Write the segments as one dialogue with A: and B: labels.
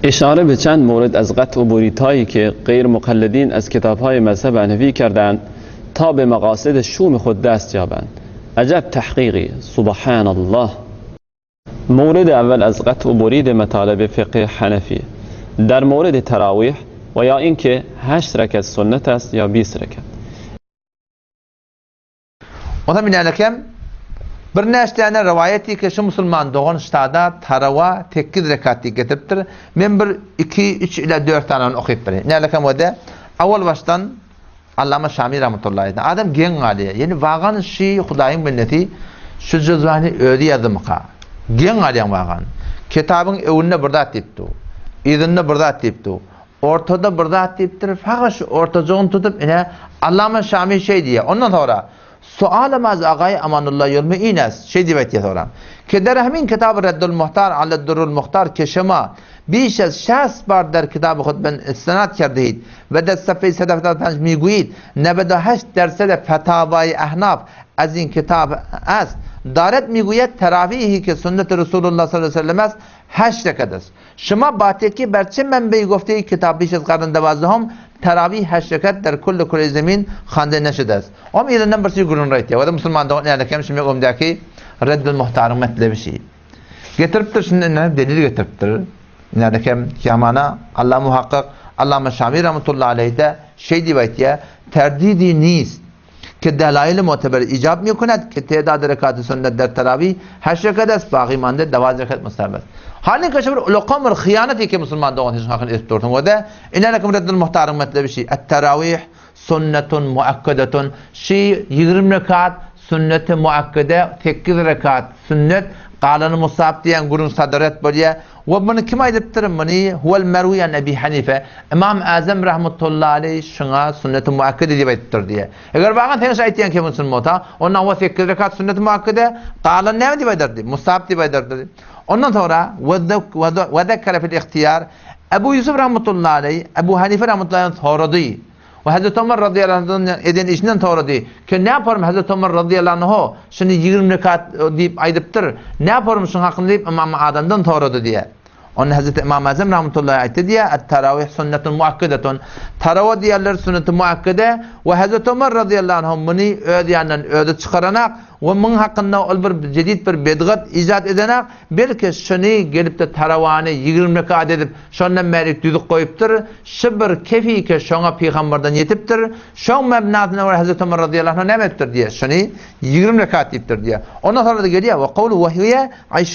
A: اشاره به چند مورد از قطع و بریدهایی که غیر مقلدین از کتابهای مذهب حنفی کردند تا به مقاصد شوم خود دست یابند. عجب تحقیقی، سبحان الله. مورد اول از قطع و برید مطالب فقه حنفی در مورد تراویح و یا اینکه 8 رکعت سنت است یا 20 رکعت.
B: Muhtemelen bir neçtene rivayeti ki şu Müslüman doğan iştada tarava 8 rekatı getiriptir. Men bir 2 3 ila 4 tane okuyup bereyim. Nelekem o da avval baştan Allama Şamil rahmetullahi aleyh. Adam gen aliye. Yani vagan şey Hudayın minneti şu cüzvani ödü yazımka. Gen aliyen vagan. Kitabın evine burada tiptu. İdinne burada tiptu. Ortada burada tiptir. Fakat şu ortacuğun tutup yine Allama Şamil şey diye. Ondan sonra سوال از آقای امان الله یلمی این است چه دیویتی دارم که در همین کتاب رد المختار علی الدر المختار که شما بیش از 60 بار در کتاب خود استناد کرده اید و در صفحه 175 میگویید 98% فتاوای احناف از این کتاب است. دارد میگوید تراویحی که سنت رسول الله صلی الله علیه و سلم است 8 رکعت است. شما باطکی بر چه منبعی گفته ای کتاب بیش از قرن 12 تراویح 8 رکعت در کل زمین خوانده نشده است. ام ایران نمبر 3 گرون رایت و مسلمان دو نه کم شمی گم داکی رد المختار مطلب شی getiriptir şimdi ne delil getiriptir ne kem kıyamana Allah muhakkak Allama Şamil rahmetullahi aleyh de şey divayet ya terdidi نیست که دلایل معتبر ایجاب میکند که تعداد رکعات سنت در تراویح 8 رکعت است باقی مانده 12 رکعت مستحب است. حالی که شبر لقام الخیانتی که مسلمان دوان هیچ حق استورتون و ده اینا لکم رد المحترم مطلب شی التراویح سنت مؤکده شی 20 رکعت سنت مؤکده 8 رکعت سنت قالن مصاب دیان گرون صدرت بولیه و من کما ایدبتر منی هو المروی عن ابی حنیفه امام اعظم رحمت الله علیه شنگا سنت مؤکده دی بیتر دیه اگر واقعا تنش ایتیان که مسلم موتا اونها و 8 رکعت سنت مؤکده قالن نه دی بیتر دی مصاب دی بیتر دی. ondan sonra وذكر في الاختيار ابو يوسف رحمت الله علیه ابو حنیفه رحمت الله علیه توردی و Hazreti Ömer radıyallahu anh eden işinden toradı ki ne yaparım Hazreti Ömer radıyallahu anh şimdi 20 rekat deyip aydıptır ne yaparım şunun hakkında deyip İmam Adem'den toradı diye. Onun Hazreti İmam Azam rahmetullahi ayette diye et-teravih sünnetun muakkadetun teravih diyorlar sünnet-i muakkade ve Hazreti Ömer radıyallahu anh bunu ödeyandan öde çıkaranak ve bunun hakkında bir cedid bir bedgat icat edenek belki şunu gelip de teravihini 20 rekat edip şundan merik düdük koyuptur şibir kefi ki şuna peygamberden yetiptir şun mebnatına ve Hazreti Ömer radıyallahu anh ne ettir diye şunu 20 rekat ettir diye. Ondan sonra da geliyor ve kavlu ve hiye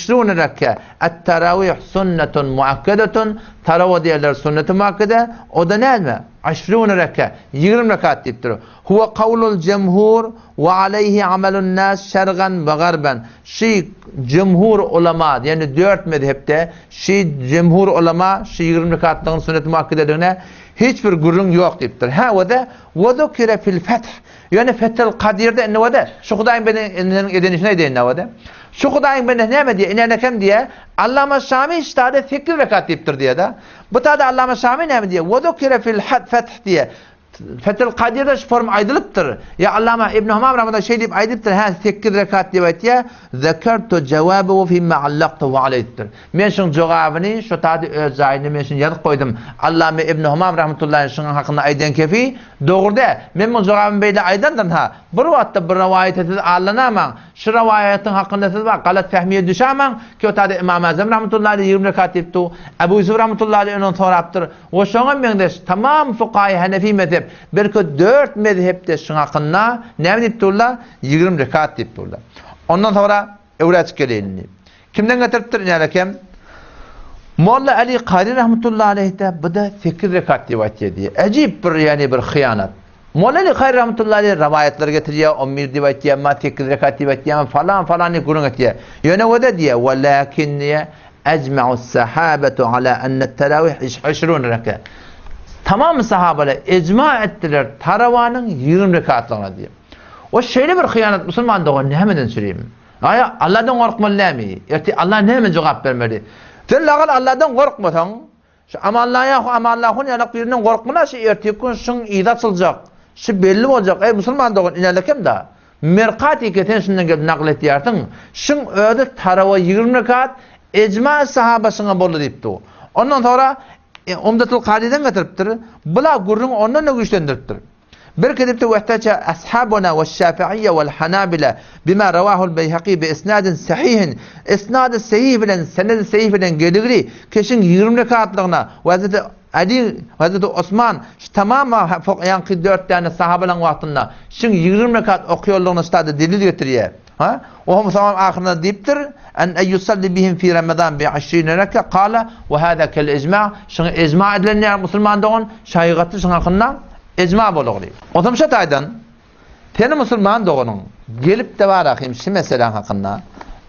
B: 20 rekat et-teravih sünnet muakkedetun teravih diyorlar sünnet-i muakkede o da ne mi? 20 rekat 20 rekat deyiptir. Huve kavlul cemhur ve aleyhi amelun nas şergan ve garben. Şi cemhur ulema yani 4 mezhepte şi cemhur ulema şi 20 rekatın sünnet-i muakkedediğine hiçbir gurrun yok deyiptir. Ha ve zukire fil feth yani Fethül Kadir'de ne vade? Şu Hudayın benim edinişine edin ne vade? Şu Hudayın benim ne diye? İnene kem diye? Allama Şamil iştahı 8 rekat deyiptir diye da. Bu tadı Allama Şamil ne diye? Ve zukire fil feth diye. Fethül Kadir'de şu form aydılıptır. Ya Allama İbn-i Humam rahmetullah şey deyip aydılıptır. Ha 8 rekat deyip ya. Zekertu cevabı fimme allaktuhu aleyhtir. Men şun cevabını şu tadı özayını men şun yazıp koydum. Allama İbn-i Humam rahmetullah şunun hakkında aydan kefi. Doğru de. Men bu cevabını beyle aydandan ha. Bir vakitte bir rivayet edilir ağlanamam. Şu rivayetin hakkında siz bak galat fehmiye düşamam. Ki o tadı İmam Azam rahmetullah 20 rekat deyipti. Ebu Yusuf rahmetullah onun soraptır. O şuna mendeş tamam fukahi Hanefi mezhep belki 4 mezhepte şun hakkında ne deyiptiler? 20 rekat deyiptiler. Ondan sonra evrat geleyini. Kimden getiriptir ne hakem? Molla Ali Qari rahmetullah aleyh de bu da 8 rekat rivayet ediyor. Acayip bir yani bir hıyanat. Molla Ali Qari rahmetullah aleyh rivayetler getiriyor. 11 rivayet ediyor ama 8 rekat rivayet ediyor ama falan kurun ediyor. Yani o da diyor velakin diye ecma'u sahabetu ala enne teravih 20 rekat. Tamam sahabeler icma ettiler taravanın 20 rekatlarına diye. O şöyle bir hıyanat Müslüman da ne hemen söyleyeyim. Aya Allah'tan korkmalı mı? Yani Allah ne hemen cevap vermeli? Sen lagal Allah'tan korkmasan, ama Allah'ın yanak birinden korkmana şey ertekün şun idatsılacak. Şu belli olacak. Ey Müslüman da inelekem da. Merkati keten şundan gelip naklet yartın. Şun öde tarava 20 rekat icma sahabasına bolu deyipti o. Ondan sonra Umdatul Qari'den getiriptir. Bula gurrun ondan da güçlendiriptir. Bir kedipte vehtaca ashabuna ve şafi'iyye vel hanabila bima ravahul Beyhaqi bi isnadin sahihin. İsnadı sahih bilen, senedi sahih bilen geligri keşin 20 rekatlığına Hazreti Ali, Hazreti Osman tamamı yankı 4 tane sahabenin vaktinde şimdi 20 rekat okuyorluğunu ustadı delil getiriyor. Ha? O tamam ahirinde deyiptir en yusalli bihim fi Ramazan bi 20 rekat qala ve hada kel icma. Şimdi icma edilen Müslüman doğun şahigatı şunun hakkında icma bolugly. Otam şataydan teni Müslüman doğunun gelip de var ahim şu mesele hakkında.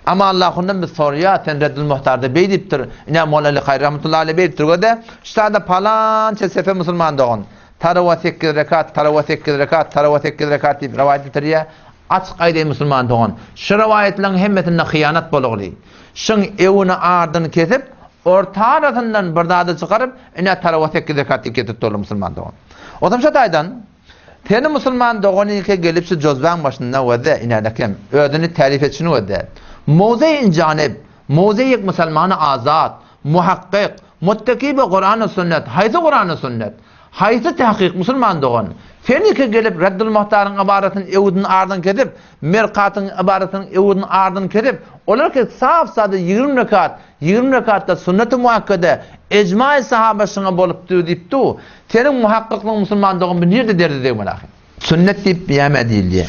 B: Ama Allah'ın bir soruya ten reddül muhtarda beydiptir. İna Molla Hayr rahmetullahi aleyh beydiptir. O da işte falan sefer Müslüman doğun. Tarawa 8 rekat, tarawa 8 rekat, tarawa 8 rekat deyip rivayet etiriyor. Açık ayda Müslüman doğun. Şu rivayetlerin hemmetinde hıyanat bolugly. Şun evini ardını kesip orta arasından birdadı çıkarıp ina tarawa 8 rekat ketip dolu Müslüman doğun. Otam şataydan teni Müslüman doğun ilke gelip şu cozban başında vade inadakem ödünü tarif etşini vade. Mevzi-i canib, mevzi-i Müslümanı azat, muhakkik, muttaki bi Kur'an-ı sünnet, haysi Kur'an-ı sünnet, haysi tahkik Müslüman doğun. Feni ki gelip reddül muhtarın ibaretini evudun ardın kedip, merkatın ibaretini evudun ardın kedip, olar ki saf sadı 20 rekatta sünnet-i muhakkede, ecma-i sahabesine bolup deyip du, senin muhakkiklığın Müslüman doğun bir nerede derdi deyim alakı. Sünnet deyip biyame değil diye.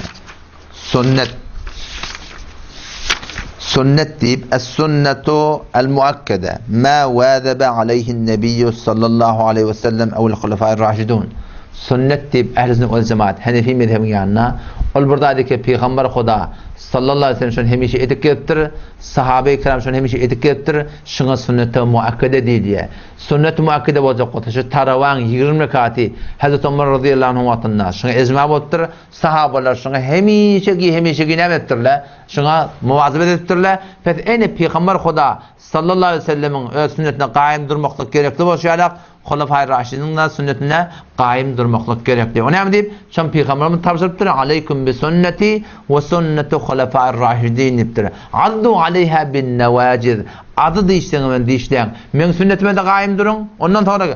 B: Sünnet deyip es-sünnetu el-muakkede ma vâzebe aleyhin nebiyyü sallallahu aleyhi ve sellem evvel hulefâir raşidun. Sünnet deyip ehl-i sünnet vel cemaat Hanefi mezhebinin yanına ol buradaki Peygamber Huda sallallahu aleyhi ve sellem şun hemişe etikettir, sahabe-i kiram şun hemişe etikettir, şuna sünnet-i muakkede değil diye. Sünnet-i muakkede olacak olsa şu taravan 20 rekatı Hazreti Ömer radıyallahu anh vatında şuna ecma boluptur, sahabeler şuna hemişe ne ettirler, şuna muvazibet ettirler. Peki eni Peygamber Huda sallallahu aleyhi ve sellemin öz sünnetine kaim durmaklık gerekli bolşaylak. Hulefâ-i Raşidin'in sünnetine kaim durmaklık gerekli. O ne deyip? Şam Peygamberimiz tavsiyettir. Aleyküm bi sünneti ve sünneti Hulefâ-i Raşidin deyiptir. Addu aleyha bin nevaciz. Adı deyişten deyişten. Men sünnetime de kaim durun. Ondan sonra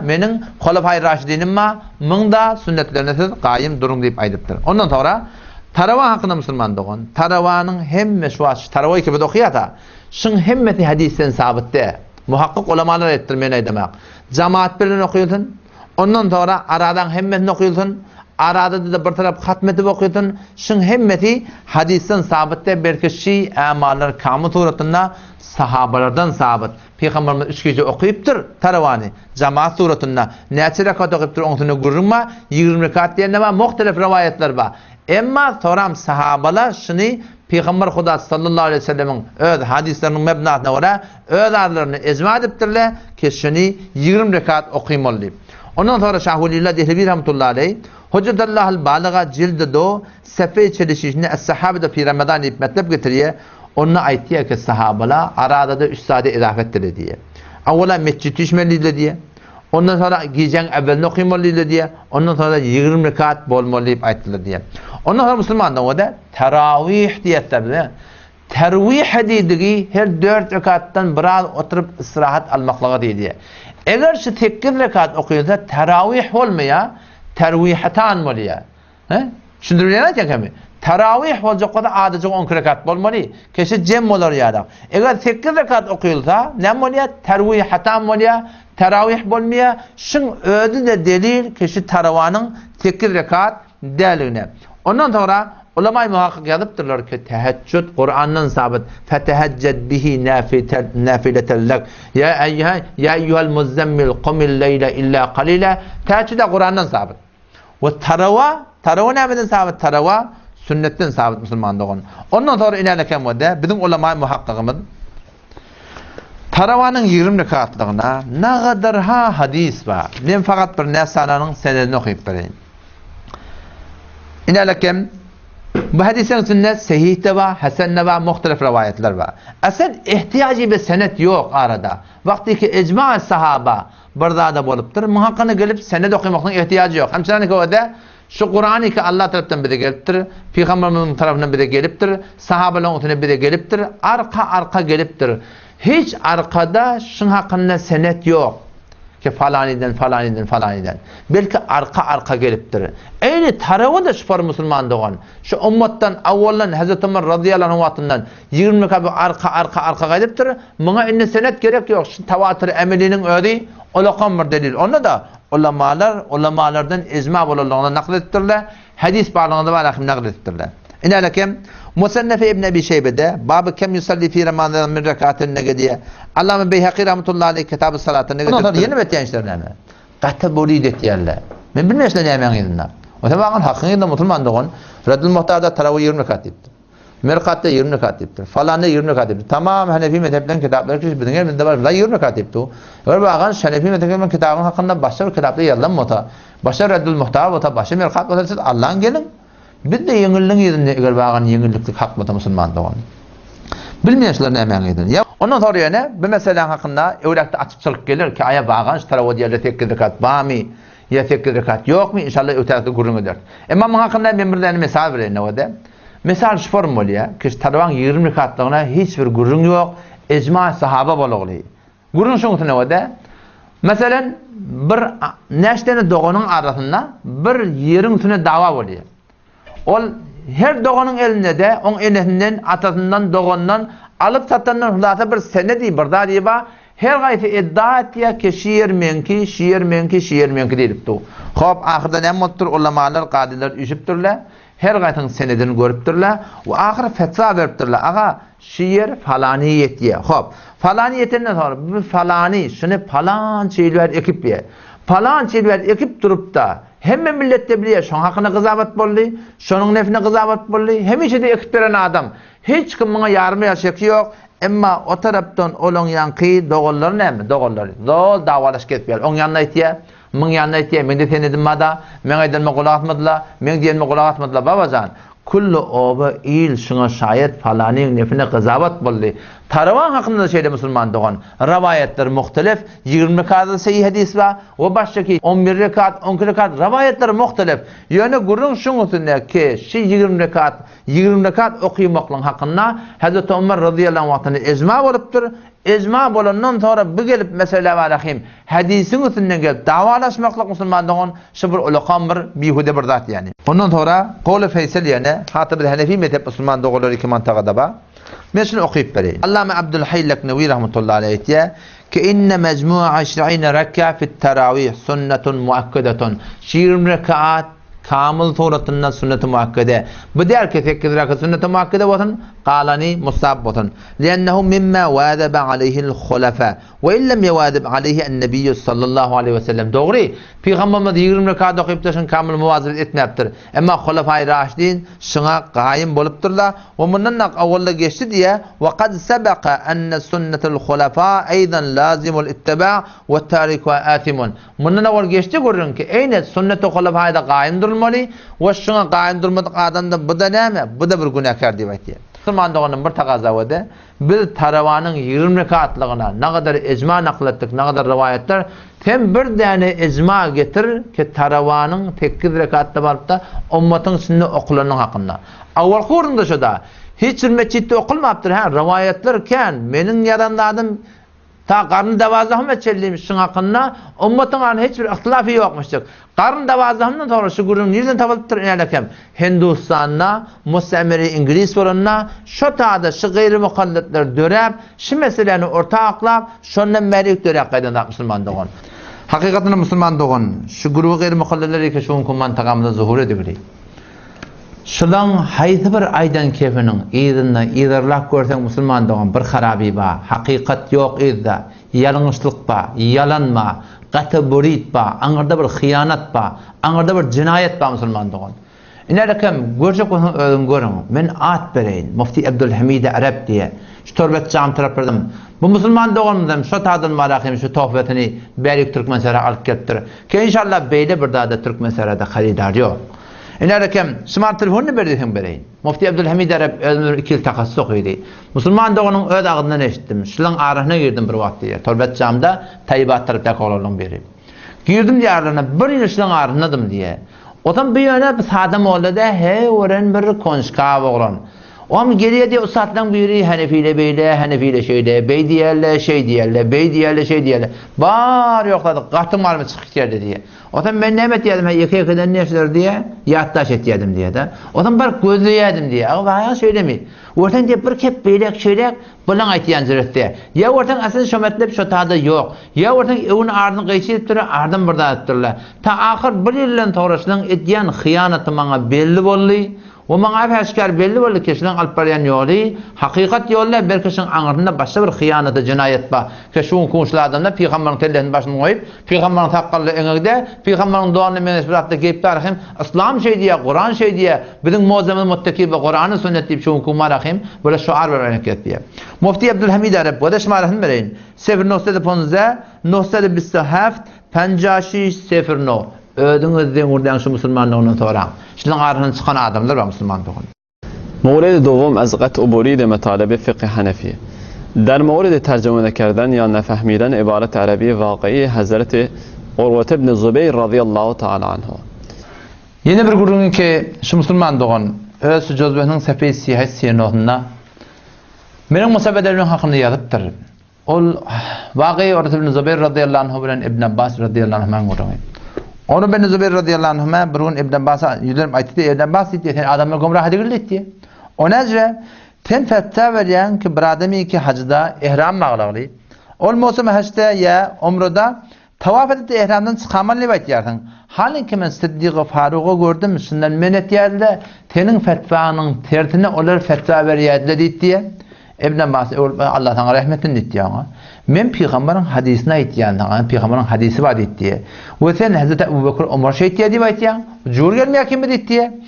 B: menin Hulefâ-i Raşidin'im ma men da sünnetlerine siz kaim durun deyip aydıptır. Ondan sonra tarava hakkında Müslüman doğun. Taravanın hem meşruat taravayı gibi okuyata. Şun hemmeti hadisten sabitte. Muhakkak ulamalar ettirmeyene demek. Cemaat birini okuyulsun. Ondan sonra aradan hemmetini okuyulsun. Arada da bir taraf hatmeti okuyulsun. Şun hemmeti hadisten sabitte belki şey amallar kamı suratında sahabalardan sabit. Peygamberimiz 3 gece okuyuptur taravani. Cemaat suratında. Neçe rekat okuyuptur onu görürüm 20 rekat diyen ama muhtelif rivayetler var. Emma soram sahabalar şunu Peygamber Huda sallallahu aleyhi ve sellemin öz hadislerinin mebnatına göre öz arlarını ecma ediptirler ki şunu 20 rekat okuymalı. Ondan sonra Şahulillah Dehlevi rahmetullahi aleyh Hüccetallah'l Balaga cildi do sefe çelişişini es-sahabede fi Ramazan deyip metlep getiriyor. Onunla aytiyor ki sahabalar arada da 3 saate izafettir diye. Avvela mescid düşmelidir diye. Ondan sonra gecen evvelini okuymalı diye. Ondan sonra 20 rekat bolmalı deyip ayttılar diye. Ondan sonra Müslümandan o da teravih diye tabi. Tervih dediği her 4 rekattan biraz oturup istirahat almakla diye. Eğer şu 8 rekat okuyorsa teravih olmaya, tervihatan moliya. Şundur ne mi? Teravih olacak kadar adacık 10 rekat bolmalı. Keşi cem olur ya. Eğer 8 rekat okuyorsa ne moliya? Tervihatan moliya. Teravih bolmaya. Şun ödü de delil keşi taravanın 8 rekat delilne. Ondan sonra ulema-i muhakkik yazıptırlar ki teheccüd Kur'an'dan sabit. Fetehecced bihi nafiletellek. Ya eyyuhel muzzemmil qumil leyle illa qalile. Teheccüd de Kur'an'dan sabit. Ve tarava nereden sabit? Tarava sünnetten sabit Müslümanlığın. Ondan sonra ilerleken vadde bizim ulema-i muhakkikimiz taravanın 20 rekatlığına ne kadar hadis var. Ben fakat bir nesananın senedini okuyup vereyim. İnalekem bu hadisin sünnet sahih de var, hasen de var, muhtelif rivayetler var. Asıl ihtiyacı bir senet yok arada. Vakti ki ecma sahaba burada da boluptur. Muhakkak gelip senet okumakın ihtiyacı yok. Hemşire ki o da şu Kur'an'ı ki Allah tarafından bize geliptir, Peygamber'in tarafından bize geliptir, sahabelerin tarafından bize geliptir, arka geliptir. hiç arkada şun hakkında senet yok. Ki falaniden. Belki arka geliptir. Eyni tarafı da şüphar Müslüman doğan. Şu ummattan avvallan Hazreti Ömer radıyallahu anh'tan 20 kabi arka geliptir. Buna inni senet gerek yok. Şu tavatir emelinin ödi olaqan bir delil. Onda da ulamalardan icma bolalığına naklettirler. Hadis bağlamında var naklettirler. İnalekem Musannef İbn Ebi Şeybe'de babı kem yusalli fi Ramazan min rekatin negediye Allame Beyhaqi rahmetullahi aleyh kitab-ı salatı negediye yeni betyenişlerine mi? Kategori detiyerler. Men bilmesine nemen edinler. O zaman hakkında Müslüman doğan Reddül Muhtar'da taravih 20 rekat yaptı. Merkat'ta 20 rekat yaptı. Falan'da 20 rekat yaptı. Tamam Hanefi mezhebinden kitapları ki bizim elimizde var. 20 rekat yaptı. Öyle bağın Hanefi mezhebinden kitabın hakkında başka bir kitapta yazılan mota. Başka Reddül Muhtar vata başka Merkat vata siz Allah'ın gelin. Bir de yengilliğin yerinde eğer bağın yengilliklik hak mı Müslüman doğan. Bilmeyenler ne emen edin. Ya ondan sonra yani bir meselen hakkında evrakta açıkçılık gelir ki aya bağın şu tarafı diğerle tek rekat var mı? Ya tek rekat yok mu? İnşallah öteki gurun eder. Ama bunun hakkında ben bir tane misal vereyim o da. Misal şu formül ya ki tarafın 20 rekatlığına hiçbir gurun yok. Ecma sahaba bolug'lu. Gurun şunu ne o da? Mesela bir neşteni doğanın arasında bir yerin üstüne dava oluyor. Ol her doğanın elinde de on enesinden, atasından, doğandan alıp satandan hulata bir senedi bir daha diye ba her gayeti iddia ettiye ki şiir menki deyip tu. Hop ahirda ne muttur ulamalar, kadiler üşüptürler. Her gayetinin senedini görüptürler. Ve ahir fetva veriptürler. Aga şiir falaniyet diye. Hop falaniyetten sonra bu falani şunu falan şeyler ekip diye. Falan şeyler ekip durup da hem millette biliyor şunun hakkında kızavat bollu, şunun nefine kızavat bollu, hem içinde ekip veren adam. Hiç kim buna yardım yaşayacak yok. Ama o taraftan olan yankı doğulları ne mi? Doğulları. Doğul davalaş ketmiyor. On yanına itiye, min yanına itiye, min de senedim mada, min aydanma kulak atmadılar, min diyenme kulak atmadılar. Babacan. Kullu oba il şuna şayet falanın nefine kızavat bollu. Taravan hakkında şeyde Müslüman doğan. Rivayetler muhtelif. 20 rekat sahih hadis var. O baştaki 11 rekat, 12 rekat rivayetler muhtelif. Yani gurun şunun üstünde ki şu 20 rekat okuymakla hakkında Hazreti Ömer radıyallahu anh'ın icma boluptur. İcma bolandan sonra bu gelip mesela varahim hadisin üstünden gelip davalaşmakla Müslüman doğan şu bir ulaqan bir bihude bir zat yani. Ondan sonra Kavli Feysel yani hatı Hanefi mezhep Müslüman doğanları iki mantığada ba. Ben şunu okuyup vereyim. Allame Abdülhayy Leknevi rahmetullahi aleyh diye ki inne mecmu'a 20 rekâ fit teravih sünnetun muakkadetun 20 rekat kamil suratından sünnet-i muakkade. Bu der ki 8 rekat sünnet-i muakkade olsun, qalani musab olsun. Liannehu mimma vâdebe aleyhil khulafa ve illem yevâdeb aleyhi en-nebiyyü sallallahu aleyhi ve sellem. Doğru. Peygamberimiz 20 rekat okuyup da şunu kamil muvazibet etmeyiptir. Ama Hulefai Raşidin şuna qaim bolupturlar ve bundan avvalla geçti diye ve kad sebeqa enne sünnetul hulafa aydan lazimul ittiba ve tariku atimun. Bundan avval geçti görün ki eynet sünnet-i hulefai'da qaim durmalı ve şuna qaim durmadık adamda bu da ne? Bu da bir günahkar diye. Müslüman doğanın bir taqaza var da bir taravanın 20 rekatlığına ne kadar icma naklettik, ne kadar rivayetler hem bir tane icma getir ki taravanın 8 rekatta varıp da ummatın içinde okulanın hakkında. Avval kurunda şu da hiç mescitte okulmaptır. Rivayetler ken menin yaranladım ta qarın davazahım etçeliymiş şun hakkında ummatın hiçbir ihtilafı yokmuştur. Qarın davazahımdan sonra şu gurun nereden tapılıptır inelekem? Hindistan'na, mustamiri İngiliz olanına, şu ta'da şu gayri mukalletler dörep, şu meseleni ortaqlap, şundan merik dörep qaydan Müslüman doğun. Hakikatinde Müslüman doğun, şu guru gayri mukalletleri ki şun kumman taqamda zuhur edibili. Şulan haydi bir aydan kefinin iğdirlak görsen Müslüman doğan bir harabi ba, hakikat yok izda, yalınışlık ba, yalanma, kategorit ba, anırda bir hıyanat ba, anırda bir cinayet ba Müslüman doğan. İnelekem görecek olsun ödün görün, men at bereyin, Mufti Abdülhamid Arab diye, şu torbet cam taraflardım. Bu Müslüman doğanım, şu tadın malakim, şu tohbetini Beylik Türkmenser'e alıp getir. Ki inşallah beyle bir daha da Türkmenser'e haridar yok. İnelekem smart telefonunu verdim bereyin. Mufti Abdülhamid Arab ikil takassus okuydu. Müslüman doğanın öz ağından eşittim. Şulan arahına girdim bir vakti. Torbet camda Tayyibat tarafta olalım beri. Girdim diyarlarına bir yıl şulan arahınadım diye. Otan bir yöne bir sadam oldu da he oran bir konuşka oğlan. O am geriye diye ustaddan biri Hanefiyle beyle, Hanefiyle şeyle, bey diyerle, şey diyerle, bey diyerle, şey diyerle. Bar yokladık, kartım var mı çıkık geldi diye. O zaman ben ne et yedim, yıka yıkadan nefsler diye, yattaş et yedim diye de. O zaman bar gözlü yedim diye, ama bana söylemiyor. Ortan diye bir kep beylek şeylek, bulan aytiyan zürette. Ya ortan aslında şömetlep şu tadı yok. Ya ortan evin ardını kıyçı durur, ardın burada ettirler. Ta ahir bir yılın toğrasının etyen hıyanatı bana belli bollu. O bana aşkar belli bollu kişinin alparyan yolu. Hakikat yolla bir kişinin anırında başka bir hıyanatı cinayet ba. Keşun kunşlu adamda Peygamber'in tellerini başını koyup, Peygamber'in takkallı enegde, Peygamber'in doğanlı menesbiratta geyip tarihim, İslam şey diye, Kur'an şey diye, bizim muazzamın muttakibi Kur'an'ın sünnet deyip şun kumarahim, böyle şuar ve hareket diye. Mufti Abdülhamid Arab, bu da şımarahın vereyin. 0.15, 927, 56 ödünüzden oradan şu Müslümanlığını soran. Şunun arasından çıkan adamlar var Müslüman doğun.
A: مورد دوم از قطع برید مطالب فقه حنفی. در مورد ترجمه کردن یا نفهمیدن عبارت عربی واقعی حضرت عروة بن زبیر رضی الله تعالی عنه.
B: Yeni bir grubun ki şu Müslüman doğun öz cözbehinin sefe siyah siyanohuna benim musabedelerin hakkında yazıptır. Ol vaqiy Urva ibn Zubayr radıyallahu anhu bilen İbn Abbas radıyallahu anhu'dan görüyorum. Onu ibn Zubayr radıyallahu anhu'ma birun İbn Abbas'a yüzüm aytdı İbn Abbas diye adamlar gumrah edildi. Onca ten fetva veren ki bir adamı ki hacda ihram bağlalı. Ol mevsim hacda ya umrada tavaf edip ihramdan çıkaman rivayet yardım. Halin ki men Siddiq-i Faruk'u gördüm. Şundan men etiyerle tenin fetvanın tertine olar fetva veriyerle deyip diye. İbn Abbas Allah'tan rahmetini deyip diye. Men Peygamber'in hadisine ettiyen. Peygamber'in hadisi var deyip diye. Ve sen Hazreti Ebu Bekir Ömer şey diye deyip diye. Cur gelmeye kim deyip diye.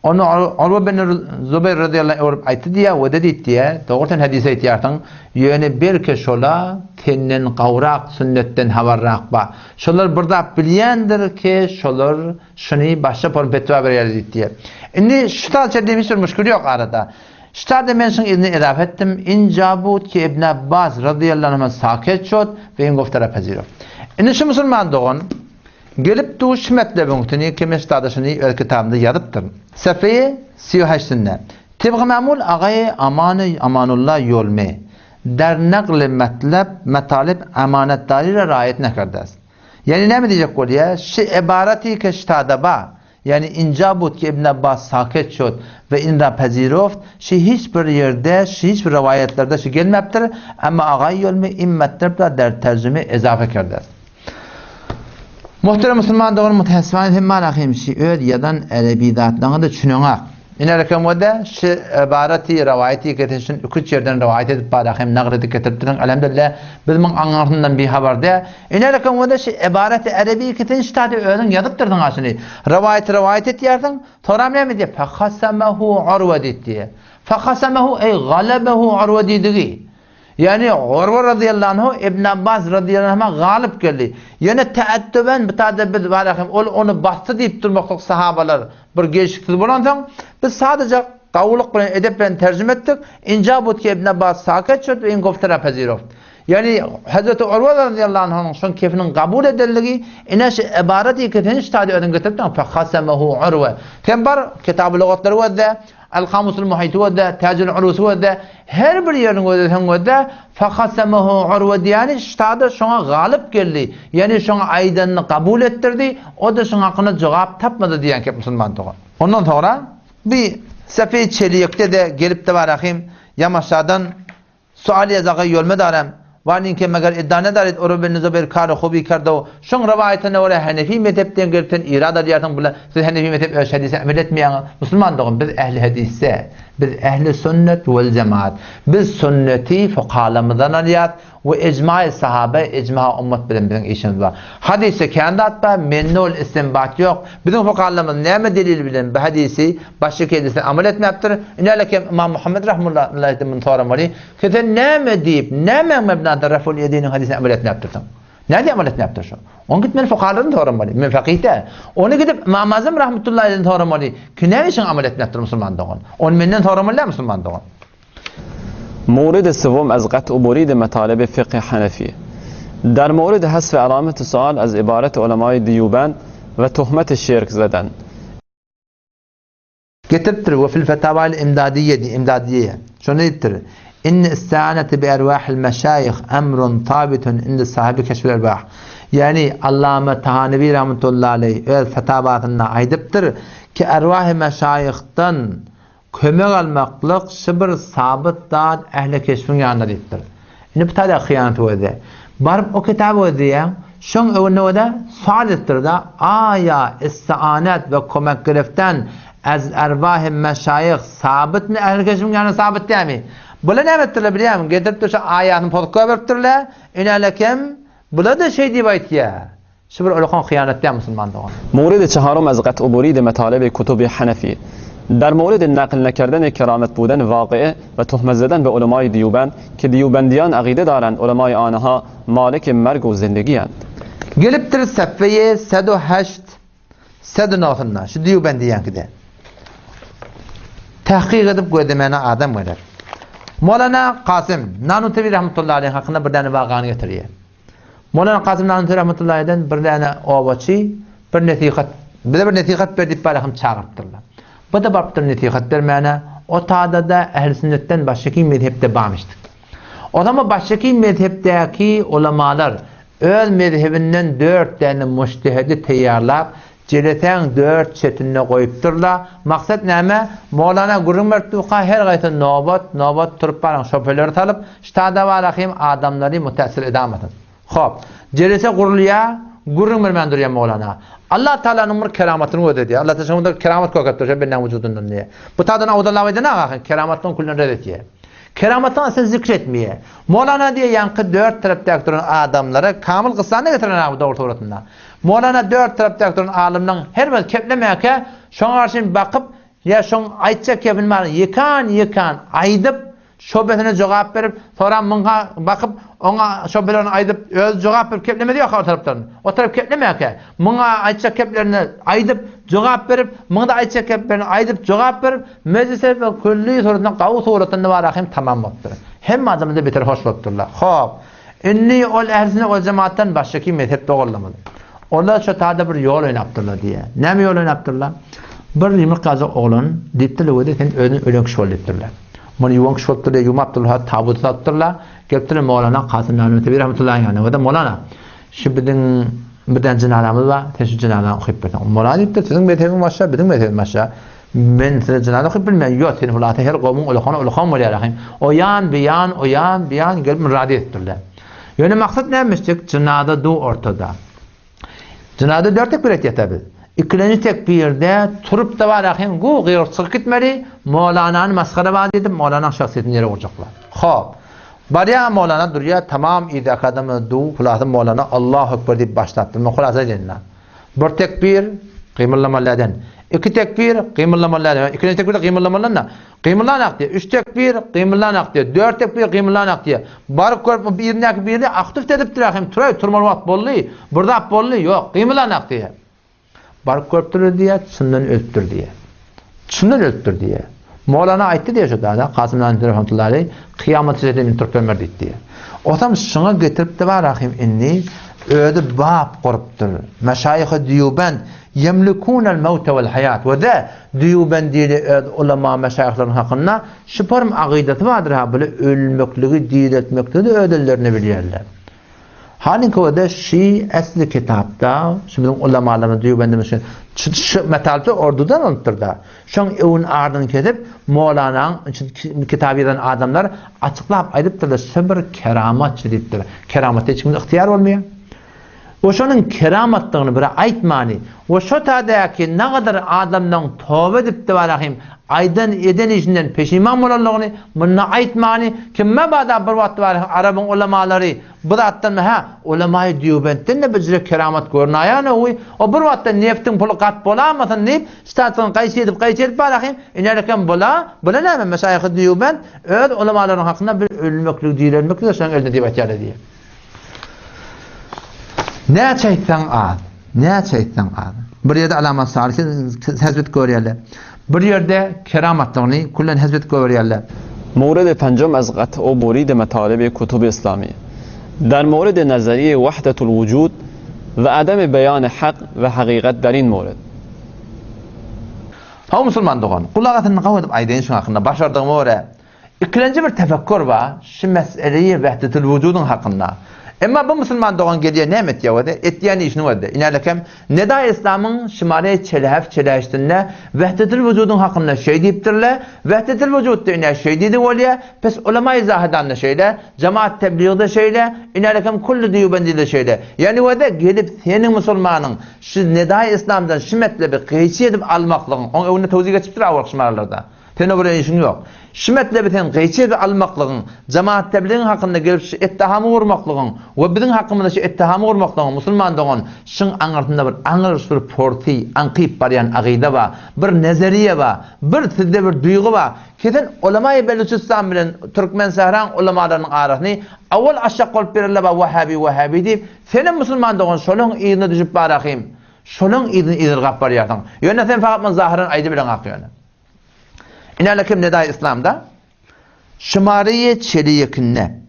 B: Onu Urva bin Zubayr radıyallahu anh aytı diye ve dedi diye. Doğrudan hadise etiyerden. Yani bir kez ola tenin kavrak sünnetten havarrak ba. Şolar burada bilyendir ki şolar şunu başka por fetva verir diye. Şimdi şu talçe demiş bir müşkül yok arada. Ştada men şun izni iraf ettim. İncabut ki İbn Abbas radıyallahu anh saket şod ve in goftara paziro. Şimdi şu Müslüman doğun gelip duş metlebini ki mestadasını el kitabında yazıptır. Sefeye 38'inde. Tibgı mamul ağay amanullah yolme. Der nakl metalib amanetdarıyla riayet nekardas. Yani ne mi diyecek ol ya? Şu ibareti ki ştada ba. Yani incabut ki İbn Abbas saket şod ve inra paziroft. Şu hiçbir yerde, hiçbir rivayetlerde şu gelmeptir. Ama ağay yolme immettirler der tercüme izafe kardas. Muhterem Müslüman doğru mutahessivan hem malakim şi öd yadan Arabidatlarını da düşünüňä. İnerekem wada şu ibareti rivayeti getirişin üç yerden rivayet edip barakim naql getirdirin elhamdülillah bizim anlarından bir haberde. İnerekem wada şu ibareti Arabi getiriş tadı ödün yazıptırdın aslında. Rivayet et yerden toram ne diye fakhasamehu Urva diye. Fakhasamehu ey galabehu Urva dedi. Yani Urva radıyallahu anh İbn Abbas radıyallahu anh'a galip geldi. Yani teaddüben bitade biz barakim onu bastı deyip durmaklık sahabalar bir geçikti bulandan biz sadece kavuluk bilen edep bilen tercüme ettik. İncabut ki İbn Abbas saket şut ve in goftara paziroft. Yani Hazreti Urva radıyallahu anh'ın son keyfinin kabul edildiği inaşı ibareti keteniş tadı ödün getirden fakhasemehu Urva. Tembar kitab-ı lügatları wadda Al-Kamusul Muhit wadda Tajul Urus wadda her bir yerin wadda fakhasemehu Urva diyani ştada şuna galip geldi. Yani şuna aydanını kabul ettirdi. O da şuna hakkında cevap tapmadı diyen ki Müslüman doğru. Ondan sonra bir sefer çeliyekte de gelip de barakim yamaşadan sual yazağı yolma darem. Varnin ki megar iddiane darit Urva bin Zubayr karı hubi kardo. Şun rivayetine oraya Hanefi mezhepten gelipten irada ediyordun bula. Siz Hanefi mezhep hadise amel etmeyen Müslüman doğun. Biz ehli hadise, biz ehli sünnet vel cemaat. Biz sünneti fuqahalarımızdan aliyat ve icma-i sahabe, icma ümmet bilen bizim işimiz var. Hadise kendi atma mennul istinbat yok. Bizim fuqahalarımız neme delil bilen bu hadisi başka kendisine amel etmeyaptır. İnalekem İmam Muhammed rahmullahi min soramali. Kete neme deyip neme mebnada raful yedinin hadisine amel etmeyaptırdım. Ne diye amel etmeyaptır şu? Onu gitmen fuqahaların soramali. Men fakihte. Onu gidip İmam Azam rahmetullahi soramali. Ki ne için amel etmeyaptır Müslüman doğun? Onu menden soramali Müslüman doğun.
A: مورد سوم از قطع برید مطالب فقه حنفی. در مورد حذف علامت سوال از عبارت علمای دیوبند و تهمت شرک زدن.
B: كتبتر وفي الفتاوى الإمدادية دي إمدادية شو نيتر إن استعانة بأرواح المشايخ أمر ثابت عند صاحب كشف الأرواح. يعني علامة تهانوي رحمة الله عليه الفتاواتنا عيدبتر كأرواح مشايختن كمغ المقلق شبر ثابت داد أهل كشفين يعني ديتر. إنه بتاع خيانة وذا بارب أو كتاب وذا شون أو نودا صادتر دا آيا استعانات وكمك گرفتن از أرواح مشايخ ثابت من أهل كشفين يعني ثابت تامي. بلا نعمت تلا بريام قدرت توش آيات مفضل برتر لا إن لكم بلا ده شيء دي بايتيا شبر أولخان خيانة تام مسلمان دوان.
A: مورد چهارم از قطع برید مطالب کتب حنفی. در مورد نقل نکردن کرامت بودن واقعه و تهمت زدن به علمای دیوبند که دیوبندیان عقیده دارند علمای آنها مالک مرگ و زندگی اند.
B: قلب تر صفحه 108 109 شو دیوبندیان کده تحقیق edip gözlemene adam verir. Moulana Kasım Nanutavi rahmetullahi aleyh hakkında bir tane vakanı getiriyor. Moulana Kasım Nanutavi rahmetullahi aleyh'den bir tane ovaçı bir netikat verip barahım çağırttırlar. Bu da barıptır netikat vermeyene o taada da ehl-i sünnetten baştaki mezhepte bağmıştık. O zaman baştaki mezhepteki ulemalar öz mezhebinden 4 tane mujtehidi teyarlap Celeten 4 çetinine koyupturlar. Maksat neyme? Moulana Gurun Mertuqa her gayet nobat turup baran şoförleri talıp ştada varahim adamları müteessir edametin. Hop. Celese kuruluya Gurun Mermenduriya Moulana. Allah Teala'nın keramatını ödedi. Allah Teala'nın keramat kokattır. Benim vücudundan diye. Bu tadına odalavaydı ne akın? Keramattan kullan reddetiye. Keramattan sen zikretmeye. Moulana diye yankı 4 tarafta duran adamlara kamil kıssanına getiren bu ortasında. Moulana 4 tarafta duran alimden her bir keplemeyke şoň arşyn bakıp ya şoň aýtsa kepilmeli yıkan aydıp şöbetine cevap verip sonra mınga bakıp ona şöbelerini aydıp öz cevap verip keplemedi yok o taraftan. O taraf keplemeyke mınga aýtsa keplerini aydıp cevap verip mınga aýtsa keplerini aydıp cevap verip meclise ve külli sorudan qawu sorulatında barahim tamam bolupdyr. Hem adamda beter hoş bolupdyrlar. Hop. Inni ol ehlsine ol cemaattan başdaki mezhep doğrulamadı. Onlar şu taada bir yol oynapdyrlar diye. Näme yol oynapdyrlar? Bir limik gaza oğlan diptile öde sen ölüň kişi bolupdyrlar. Mani yuvan kişi bolupdyr diye yumapdyrlar, tabut atdyrlar. Gelipdir Moulana Kasım Nanutavi rahmetullahi aleyh. Ve de Moulana şu birden cenazamız var. Teşü cenazanı okuyup berdim. Moulana diptir sizin mezhebin başa, bizim mezhebin başa. Ben size cenaze okuyup bilmeyen yok senin hulata her qawmun ulaqan bolýarahym. Oyan biyan gelip müradi etdirler. Yani maksat neymiştik? Cenaze du ortada. Cenaze 4 tekbir etýär. İkinci tekbirde turup da barahim gu gıyrık gitmeli. Moulana'nın maskara vaat edip Moulana şahsiyetini yere vuracaklar. Hop. Bariya Moulana durya tamam idi akademi du hulata Moulana Allahu Ekber deyip başlattı. Hulata edinler. Bir tekbir qıymırlamalardan. 2 tekbir qıymırlamalardan. İkinci tekbirde qıymırlamalardan. Qıymırlanak diye. 3 tekbir qıymırlanak diye. 4 tekbir qıymırlanak diye. Barıp görüp birine aktif edip dirahim turmalıvat bolly. Burada bolly yok. Qıymırlanak diye. Barıp görüptür diye, çından ölüptür diye. Çından ölüptür diye. Moulana aytdı diye şu da Kasım Nanutavi rahmetullahi aleyh kıyamet üzerinde Türk ömer diye. O tam şuna getirip de barahim inni ödü bab qorupdyr. Meşayih Diyubend yemlikunel mevte vel hayat. Ve de Diyubend diye ulema meşayihlerin hakkında şüpharım aqideti vardır ha böyle ölmekliği diretmekliği ödüllerini bilýärler. Halin o da şi asli kitapta şu bizim ulemalarımız Diyubend'in şu metalde ordudan alıptırda. Şoň evin ardyn kedip Moulana'nın kitabından adamlar açıklap aýdypdyrlar sabır keramat diýipdir. Keramat hiç kimde ihtiyar bolmaýar. O şonun keramatlygyny bir aýtmany. O şo taýdaki ne kadar adamdan tövbe edipdi barahim aydan eden işinden peşiman bolanlygyny munna aýtmany kimme bada bir wagt bar Arabın ulemalary bu zatdan ha ulemayı Diyubendden de bizre keramat görnäýär o bir wagtda neftin pulu gat bolamasyn diýip statyn gaýsy edip barahim inerken bula näme meşayih Diyubend öz ulemalaryň hakynda bir ölmeklik diýilenmeklik şoň elde diýip aýtýar diýip. Ne çeýtsen ad. Bir ýerde alamat salisi hezbet görýärler. Bir ýerde keramatlygyny kullan hezbet görýärler.
A: مورد پنجم از قطع و برید مطالب کتب اسلامی. در مورد نظریه وحدت الوجود و عدم بیان حق و حقیقت در این مورد.
B: Ha Müslüman doğan. Kulağatını kavudup aydın şun hakkında başardığım oraya. İkinci bir tefekkür var. Şu meseleyi vehdetil vücudun hakkında. Ama bu Müslüman doğan geliyor ne emet ya vade? Etiyani işini vade. İnalekem neda İslam'ın şimali çelehiştinle vehdetil vücudun hakkında şey deyiptirle. Vehdetil vücudda ine şey deydi valiye. Pes ulema-i zahidan da şeyle. Cemaat tebliğde şeyle. İnalekem kullu diyubendi de şeyle. Yani vade gelip senin Müslümanın şu neda İslam'dan şu metlebi kıyıcı edip almaklığın. Onu tevzi geçiptir avrak şımarlarda. Senin buraya işin yok. Şimetle biten gayçe almaklığın, cemaat tebliğin hakkında gelip ettihamı vurmaklığın ve bizim hakkımızda şu ettihamı vurmaklığın Müslüman doğan şun anırtında bir anır bir porti, ankip barayan aqide var, bir nezeriye var, bir sizde bir duygu var. Kesin ulema-i Beluçistan bilen Türkmen Sahran ulemalarının arasını avval aşağı olup verirler Vahhabi deyip senin Müslüman doğan şolun iyini düşüp barakayım. Şolun iyini idirgap barayatın. Yani sen fakat zahirin aydı bilen akıyonu. İnalekim neda İslam'da şımariye çeliyekine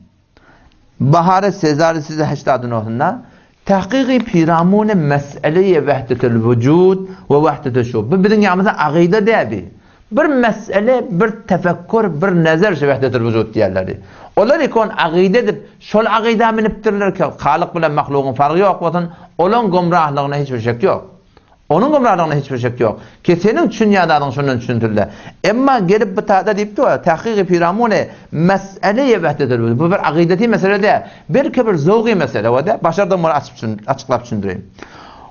B: bahare sezari size heştadın olsunlar tahkiki piramune meseleye vehdetil vücud ve vehdetil şub. Bu bizim yağımızda aqide debi. Bir mesele, bir tefekkür, bir nezer şu vehdetil vücud diyorlar. Onlar ikon aqidedir. Şol aqide miniptirler ki Halık bilen mahlukun farkı yok. Olan gomrahlığına hiçbir şey yok. Onun gümrahlarına hiçbir şey yok. Ki senin dünyadadan şunun düşündürler. Ama gelip bu tahta deyip de tahkiki piramune meseleye vehdedir. Bu bir akideti mesele de bir bir zevki mesele. Başardım bunu açıklayıp düşündüreyim.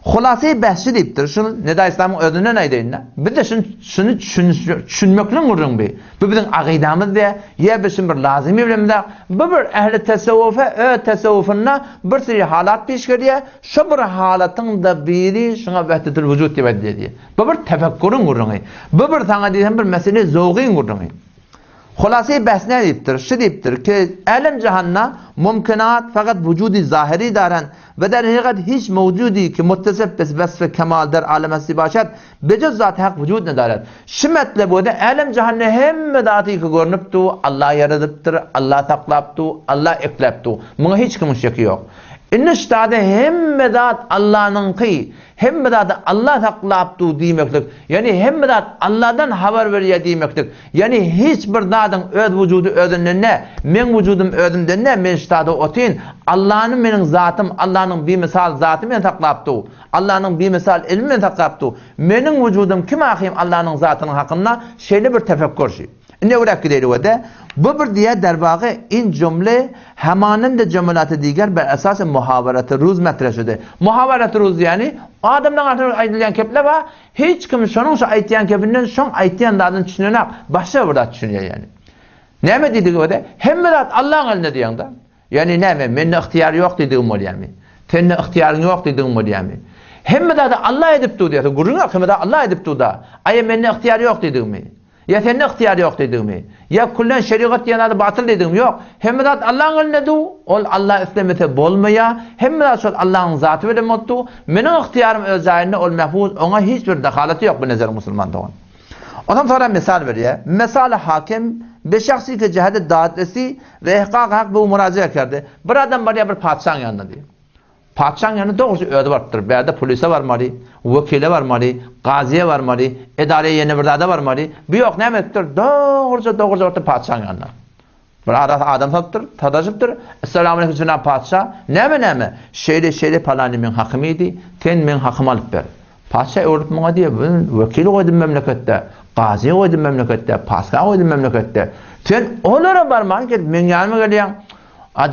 B: Hulası bahsi deyiptir. Şunu neda İslam'ın ödüne neydeyin? Bir de şunu düşünmekle vurun bir. Bu bizim akidamız da ya bizim bir lazimi bilimde bu bir ehli tesavvufunna bir sürü halat peş geliyor. Şu bir halatın da biri şuna vehdetil vücud diye. Bu bir tefekkürün vurun. Bu bir sana diyen bir mesele zevkin vurun. Hulası bahs ne deyiptir? Şu deyiptir ki alem cehanna mümkünat fakat vücudi zahiri daren ve der hakikat hiç mevcudi ki muttasif bes vasf kemal der alemesi başat becez zat hak vücud ne daret. Şimetle bu da alem cehanne hem dati ki görünüp tu Allah yaradıptır, Allah taklap tu, Allah eklep tu. Buna hiç kim şeki yok. İnniştade hem medat Allah'ın ki hem medat Allah taklaptu demektir. Yani hem medat Allah'dan haber veriyor demektir. Yani hiçbir dadın öz vücudu özünden ne, men vücudum özümden ne, men ştada otin Allah'ın benim zatım, Allah'ın bir misal zatı men taklaptu. Allah'ın bir misal ilmi men taklaptu. Benim vücudum kim hakim Allah'ın zatının hakkında şeyle bir tefekkür şey. Ne olarak gidiyor o da? Bu bir diğer derbağı in cümle hemanın da cümlelatı diğer bir esas muhaverat-ı ruz metreşidir. Muhaverat-ı ruz yani adamdan artık aydılan keple var. Hiç kim şunun şu aytıyan kepinden şun aytıyan dadın düşünüyor. Başka bir dat düşünüyor yani. Ne mi dedik o da? Hem dat Allah'ın elinde diyen da. Yani ne mi? Menne ihtiyar yok dediğim ol yani. Senin ihtiyarın yok dediğim ol yani. Hem dat Allah edip du diyor. Gurun yok hem dat Allah edip du da. Ay menne ihtiyar yok dediğim mi? Ya senin ihtiyar yok dediğimi. Ya kullen şeriat yanada batıl dediğim yok. Hem de Allah'ın elinde du. Ol Allah istemete bolmaya. Hem de Allah'ın zatı ve mutlu. Benim ihtiyarım özelliğinde ol mehfuz. Ona hiçbir dehaleti yok bu nezer Müslüman doğan. Ondan sonra misal veriyor. Mesela hakim bir şahsi ki cehade dağıtlesi ve ihkak hak bu müracaat kerdi. Bir adam var ya bir padişahın yanında diyor. Padişahın yanında doğrusu öde vardır. Bir yerde polise var mı? Vekile var mı? Gaziye var mı? İdareye yeni bir dada var mı? Bir yok ne demektir? Doğruca orta padişahın yanına. Bir adam taptır, tadaşıptır. Esselamu aleyküm padişah. Ne mi? Şeyle palani min hakimiydi. Sen min hakim alıp ver. Padişah öğretip bana diye vekili koydum memlekette. Gaziye koydum memlekette. Padişah koydum memlekette. Sen onlara varman ki min yanıma geliyorsun.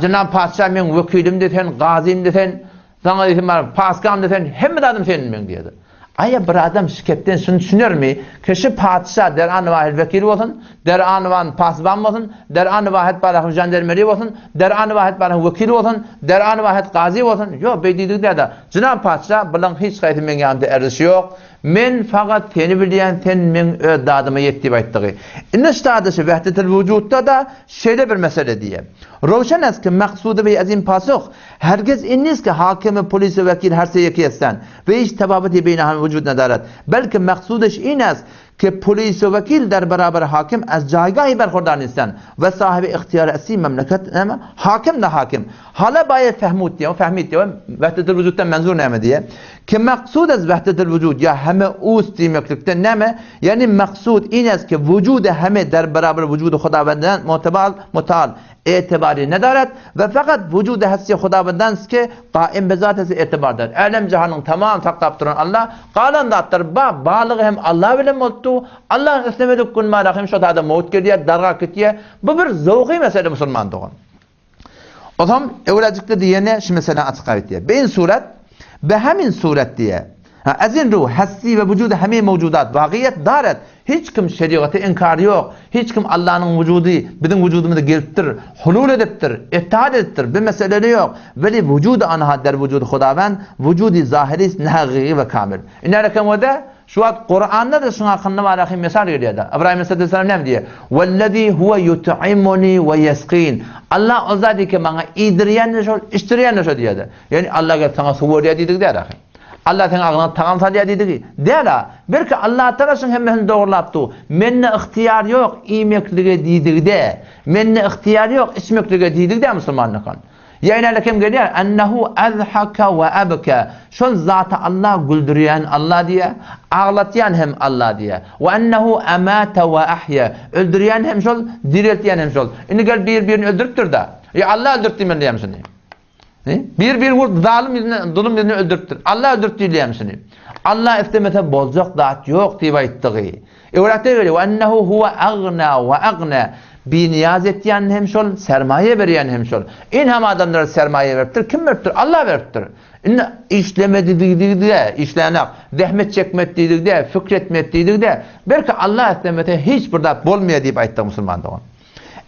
B: Cenab-ı Padişah men vekilim desen, gaziyim desen, sana desin var, paskam desen, hem de adım senin men diyordu. Aya bir adam şirketten şunu düşünür mü? Kişi padişah der anı vahid vekili olsun, der anı vahid pasban olsun, der anı vahid barahı jandarmeri olsun, der anı vahid barahı vekili olsun, der anı vahid gazi olsun. Yok beydidik dedi. Cenab-ı Padişah bilen hiç gayti men yanımda erişi yok. Men fakat seni bilen sen men dadıma yetti bayttığı. İniştadisi vehdetil vücutta da şöyle bir mesele diye. Roşan es ki maksudu ve azim pasuk. Herkes inniz ki hakimi, polisi, vekil her şeyi yekiyesten. Ve hiç tebabeti beynahın vücud nedaret. Belki maksudiş ines که پلیس و وکیل در برابر حاکم از جایگاهی برخوردار نیستن و صاحب اختیار اصلی مملکت حاکم نه حاکم. حالا باید فهمید و وحدت الوجود منظور نامه دیه که مقصود از وحدت الوجود یا همه اوستی مکلکت نامه، یعنی مقصود این است که وجود همه در برابر وجود خداوندان متعال اعتباری ندارد و فقط وجود هستی خداوندان است که قائم به ذات از اعتبار دارد. علم جهانın tamam sakaptıran Allah qalan dattır balığı hem Allah bilen oldu. Allah istemedik kun malakım şu da mevt geliyor darga kitiye. Bu bir zevki mesele Müslüman doğan. O zaman evlacıkta diyene şu mesela açıklayıp diye. Beyin suret به همین صورت دیه. از این رو هستی و وجود همه موجودات واقعیت دارد. هیچ کم شریعت انکار yok. Hiç kim Allah'ın vücudu bizim vücudumuza geliptir, hulul ediptir, ittihad ediptir. Bir mesele yok. Veli vücudu anha der vücudu Xudavand, vücudu zahiri hakiki ve kamil. İnnerken o da şu an Kur'an'da da şuna hakkında var misal veriyor da. İbrahim Aleyhisselam ne diyor? Vellezî huve yut'imuni ve yesqîn. Allah o zat ki bana idiriyen ne şol, iştiriyen ne şol diyor da. Yani Allah sana su veriyor dedik der ahi. Allah senin ağına tağam salya dedi. Der ha. Belki Allah tarafın hemen doğrulaptı. Menne ihtiyar yok imeklige dedik de. Menne ihtiyar yok içmeklige dedik de Müslümanlıkın. Yani lekim geliyor ennehu azhaka ve abka. Şol zatı Allah güldüren Allah diye, ağlatayan hem Allah diye. Ve ennehu amata ve ahya. Öldüren hem şol, dirilten hem şol. Şimdi gel birini öldürüptür da. Ya Allah öldürttü men diyem seni. Bir vur zalim birini, zulüm birini öldürttür. Allah öldürttü diyem seni. Allah istemete bozacak dağıt yok diye bayittiği. Öğretti geliyor ve ennehu huve agna ve agna. Bir niyaz ettiyen hem şol, sermaye veriyen hem şol. İn hem adamlara sermaye veriptir. Kim veriptir? Allah veriptir. İşlemedi dedik de, işlenek, zahmet çekmet dedik de, fikretmet dedik de, belki Allah istemete hiç burada bolmaya deyip ayette Müslüman doğan.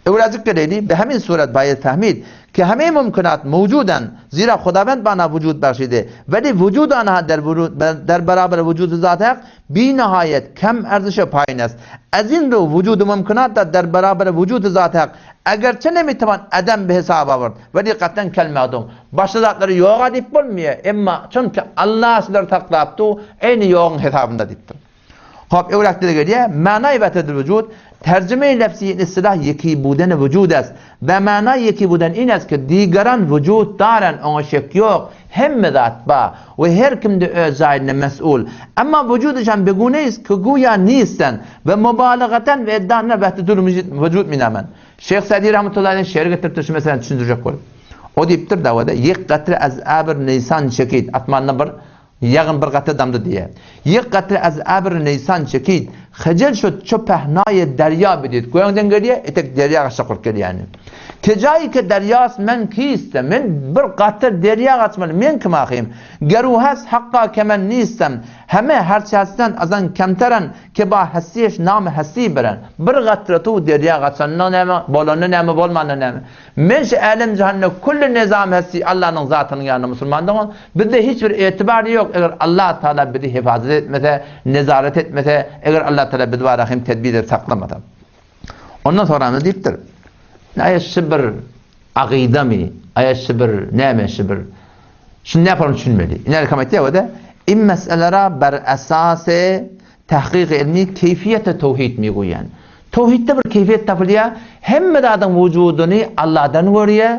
B: Evrazık geleyli, به همین صورت باید فهمید که همه ممکنات موجودن زیرا خداوند بنا وجود بخشیده ولی وجود آنها در برابر وجود ذات حق بی نهایت کم ارزش و پایین است. از این رو وجود ممکنات در برابر وجود ذات حق اگرچه نمیتوان عدم به حساب آورد ولی قطعا کلمه ادم başka zatları yok edip bulmuyor ama çünkü Allah sizleri takdir yaptı aynı yoğun hesabında diptir. Hop evrakları geliyor manay vahdetul vücud tercüme-i lefzi istilah yeki buden vücud است ve mana yeki buden in است ki diğeran vücud daren ona şek yok hem zat ba ve her kim de öz zahirine mesul ama vücuducan beguneyiz ki güya nisten ve mübalağaten ve iddianına vahdetul vücud minamen. Şeyh Sadi rahmetullahi aleyh şehir getirip şu mesela düşündürecek olur. O deyiptir davada yek qatri az abir nisan şekid atmanına bir yağın bir qatri damdı diye. Yek qatri az abir nisan şekid خجل شد چو پهنای دریا بدید گویندن گریه اتک دریا شکر کردی یعنی که جایی که دریاست من کیستم من بر قطر دریا قطمال من کم آخیم گرو هست حقا که من نیستم همه هرچی هستن از آن کمترن که با هستیش نام هستی برن بر قطر تو دریا قطن نامه بالا نامه بالمان نامه منش علم جهان کل نظام هستی Allah'ın zatının yanında Müslümanların bide hiçbir itibarı yok eğer Allah Teala bide hifazet etmese nezaret etmese eğer Allah Teala bide var rahim tedbir saklamadan ondan sonra ne deyiptir ayet şibir akide mi ayet şibir neme şibir şimdi ne yapalım düşünmeli İnel kametiye o da این مسئله را بر اساس تحقیق علمی کیفیت توحید میگویند توحید بر کیفیت تفلیه هم دادن وجودنی الله دن وریه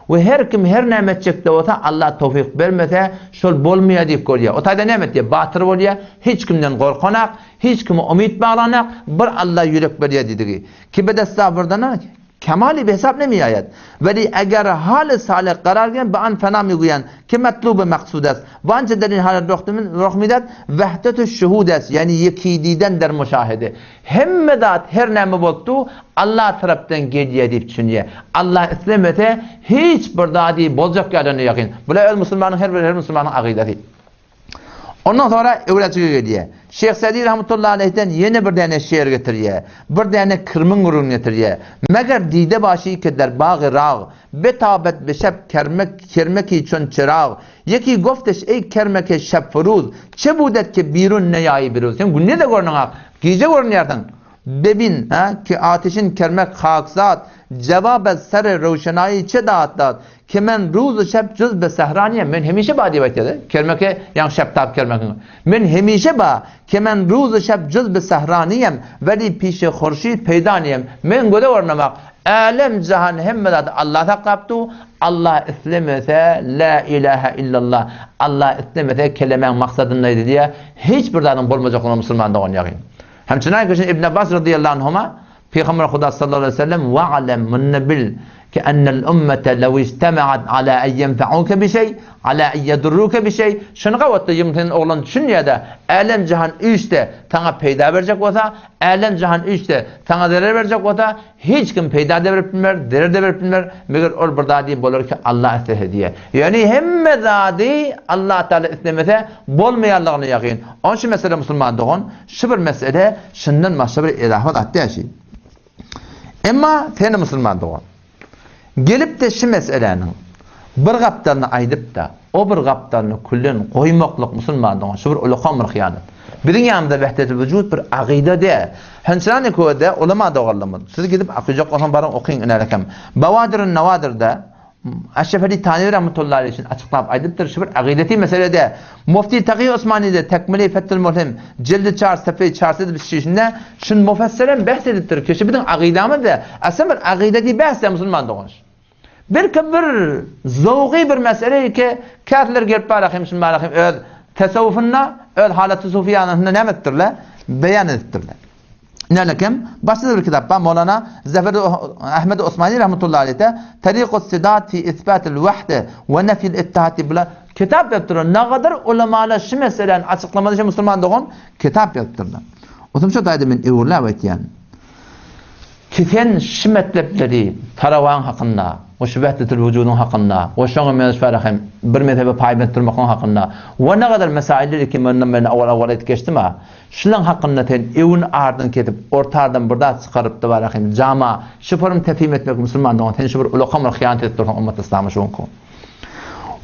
B: و هر kim her nimet çekti olsa Allah tevfik vermese şol bolmaya deyip görüyor. O tayda nimet diye batır oluyor. Hiç kimden korkanak, hiç kime umut bağlanak, bir Allah yürek veriyor dediği. Ki bir de sabırdan kemali bir hesap nemi ayet. Veli eğer hal-i salih karar gelen bir an fena میگویند که مطلوب مقصود است. و آنچه در این حالت رخ میدهد وحدت الشهود است. یعنی یکی دیدن در مشاهده. همدات her neme boldu Allah taraftan geliyor deyip düşünüyor. Allah istemete hiç bir daha değil bozacak yerlerine yakın. Böyle Müslümanın her Müslümanın akidesi. Ondan sonra öğretici geliyor. Şeyh Sadi rahmetullahi aleyh'ten yeni bir tane şiir getiriyor. Bir tane kırmın ürün getiriyor. Meğer dide başı ki der bağı rağ betabet beşep kermeki çön çırağ. Yeki gofteş ey kermeke şep furuz. Çe budet ki birun ne yayı biruz. Sen bu ne de görünün hak. Gece görünüyordun. ببین که آتشین کرمک خاکزاد جواب سر روشنایی چه داد که من روز و شب جز به سهرانیم. من همیشه با دیوایت ده کرمک یعنی شب تاب کرمک من همیشه با که من روز و شب جز به سهرانیم ولی پیش خورشید پیدا نیم. من گوده ورنماق عالم جهان هم داد الله تقبتو الله اسلمته لا اله الا الله الله اسلمته kelime maksadın neydi diye hiç buradan bulmayacak olan Müslüman da oynayın. Hemçinin ki İbn Abbas radıyallahu anhuma Peygamber Huda sallallahu aleyhi ve sellem ve alem min bil ki ennel ümmete lev istema'at ala en yenfa'uke bi şey ala en yedurruke bi şey. Şunu kavatta yumtin oğlan düşün ya da alem cihan işte sana peyda verecek olsa alem cihan işte sana zarar verecek olsa hiç kim peyda da verip bilmer, zarar da verip bilmer. Meğer ol burada diye olur ki Allah istedi diye. Yani hemme zadi Allah Teala istemese bolmayarlığını yakın. Onun için mesela Müslüman doğun şu bir mesele şundan başka bir ilahot attı şey. Ama tane Müslüman doğun. Gelip de şu meselenin bir gaptarını aydıp da o bir gaptarını kullen koymaklık Müslümandan şu bir ulukan bir hıyanet. Bizim yanımda vehdetil vücud bir akide de. Hensani kuvvede ulama da oğurlamın. Siz gidip akıcak olan barın okuyun inerekem. Bavadir'in Navadir'de Eşrefeli Tanrı Rahmetullahi için açıklayıp aydıptır. Şu bir akideti meselede Mufti Taqi Osmani'de Tekmili Fethül Muhlim Cildi 4 Sefeyi 4 bir şişinde şun mufasselen bahsediptir. Keşi bizim akidamı da aslında bir akideti bahsede Müslüman doğmuş. Bir zevki bir mesele ki kâfirler gelip bârâhim şimdi bârâhim öl tesavvufunna öl halet-i sufiyanında ne mettirler? Beyan ettirler. Nelekim? Başta bir kitap var. Mevlana Zafer Ahmed Osmani rahmetullahi aleyhi Tariqus Sidat fi isbatil vahde ve nefil ittihati bila kitap yaptırıyor. Ne kadar ulemalar şu meselenin açıklaması için Müslüman doğun kitap yaptırırlar. O zaman şu daydemin evurla ve etiyen. Kiten şu metlepleri taravan hakkında ve şu vehdetil vücudun hakkında ve şunu menşferahim bir mezhebe paymettirmakın hakkında ve ne kadar mesailleri ki ben avval etkeştim ha şunun hakkında ten evin ardın ketip ortadan burada çıkarıp da varahim cama şufurum tefhim etmek Müslüman doğan ten şufur ulukamır hıyanet ettirken ümmet İslam'ı şunku